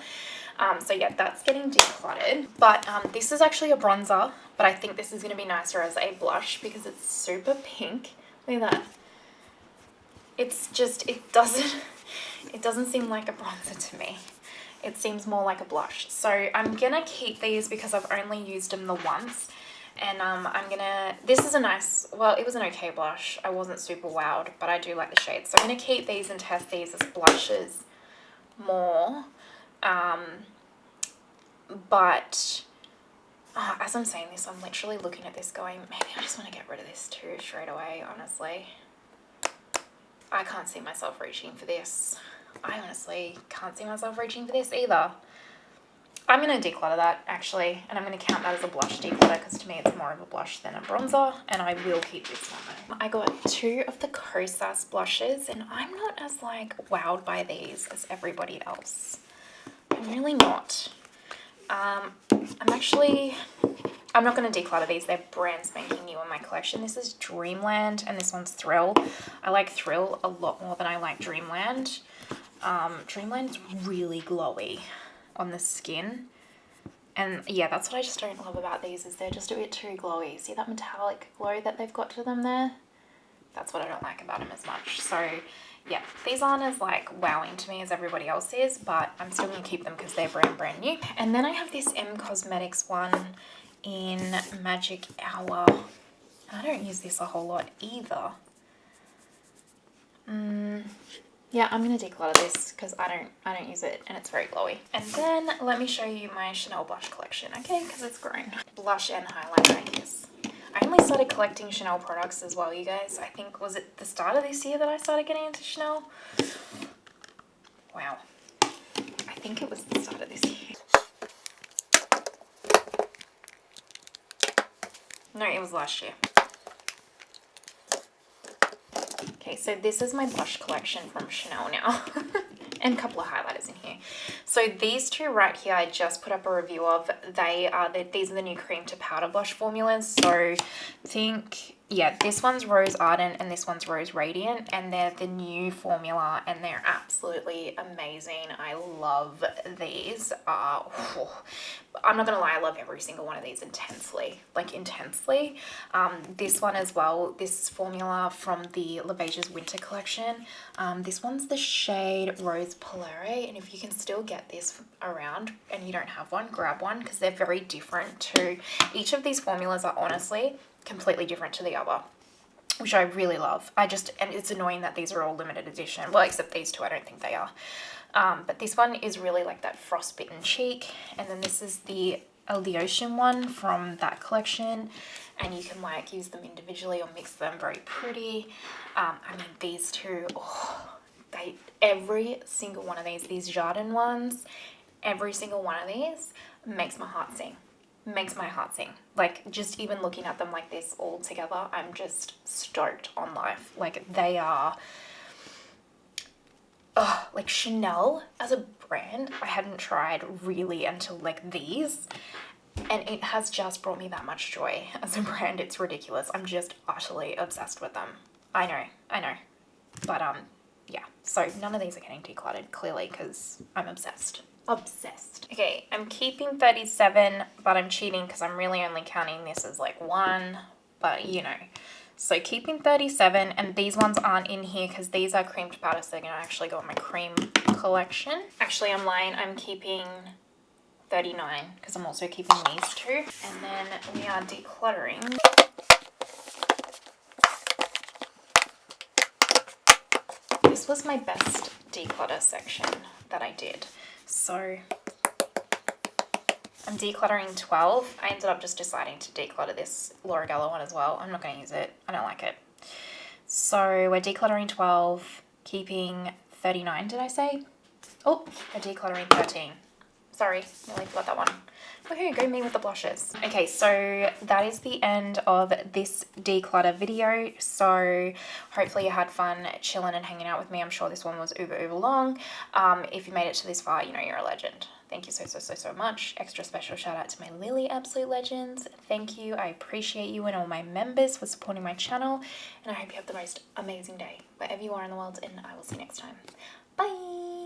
So yeah, that's getting decluttered. But this is actually a bronzer, but I think this is gonna be nicer as a blush because it's super pink. Look at that. It's just, it doesn't seem like a bronzer to me. It seems more like a blush. So I'm gonna keep these because I've only used them the once. And this is a nice, well, it was an okay blush. I wasn't super wowed, but I do like the shade. So I'm gonna keep these and test these as blushes more. But as I'm saying this, I'm literally looking at this going, maybe I just want to get rid of this too straight away, honestly. I can't see myself reaching for this. I honestly can't see myself reaching for this either. I'm going to declutter that actually, and I'm going to count that as a blush declutter because to me it's more of a blush than a bronzer, and I will keep this one though. I got two of the Kosas blushes, and I'm not as like wowed by these as everybody else. I'm really not. I'm not going to declutter these. They're brand spanking new in my collection. This is Dreamland and this one's Thrill. I like Thrill a lot more than I like Dreamland. Dreamland's really glowy on the skin. And yeah, that's what I just don't love about these, is they're just a bit too glowy. See that metallic glow that they've got to them there? That's what I don't like about them as much. So yeah, these aren't as like wowing to me as everybody else is, but I'm still going to keep them because they're brand new. And then I have this M Cosmetics one in Magic Hour. I don't use this a whole lot either. Yeah, I'm going to declutter this because I don't use it and it's very glowy. And then let me show you my Chanel blush collection, okay? Because it's grown. Blush and highlighter, I guess. I only started collecting Chanel products as well, you guys. I think, was it the start of this year that I started getting into Chanel? Wow. I think it was the start of this year. No, it was last year. Okay, so this is my blush collection from Chanel now. And a couple of highlighters in here. So these two right here, I just put up a review of. These are the new cream to powder blush formulas. So yeah, this one's Rose Ardent and this one's Rose Radiant, and they're the new formula and they're absolutely amazing. I love these. I'm not gonna lie, I love every single one of these intensely, like intensely. This one as well, this formula from the La Beige's winter collection. This one's the shade Rose Polare, and if you can still get this around and you don't have one, grab one, because they're very different too. Each of these formulas are honestly completely different to the other, which I really love. And it's annoying that these are all limited edition. Well, except these two, I don't think they are. But this one is really like that frostbitten cheek. And then this is the Ocean one from that collection. And you can like use them individually or mix them, very pretty. I mean, these two, every single one of these Jardin ones, every single one of these makes my heart sing. Makes my heart sing. Like, just even looking at them like this all together, I'm just stoked on life. Like, they are like Chanel as a brand, I hadn't tried really until like these, and it has just brought me that much joy as a brand. It's ridiculous. I'm just utterly obsessed with them. I know, but yeah, so none of these are getting decluttered clearly because I'm obsessed. Okay, I'm keeping 37, but I'm cheating because I'm really only counting this as like one, but you know. So keeping 37, and these ones aren't in here because these are cream to powder, so they're going to actually go in my cream collection. Actually, I'm lying. I'm keeping 39 because I'm also keeping these two. And then we are decluttering. This was my best declutter section that I did. So I'm decluttering 12. I ended up just deciding to declutter this Laura Geller one as well. I'm not going to use it. I don't like it. So we're decluttering 12, keeping 39, did I say? Oh, we're decluttering 13. Sorry, nearly forgot that one. Woohoo, go me with the blushes. Okay, so that is the end of this declutter video. So hopefully you had fun chilling and hanging out with me. I'm sure this one was uber long. If you made it to this far, you know you're a legend. Thank you so much. Extra special shout out to my Lily absolute legends. Thank you. I appreciate you and all my members for supporting my channel. And I hope you have the most amazing day wherever you are in the world, and I will see you next time. Bye.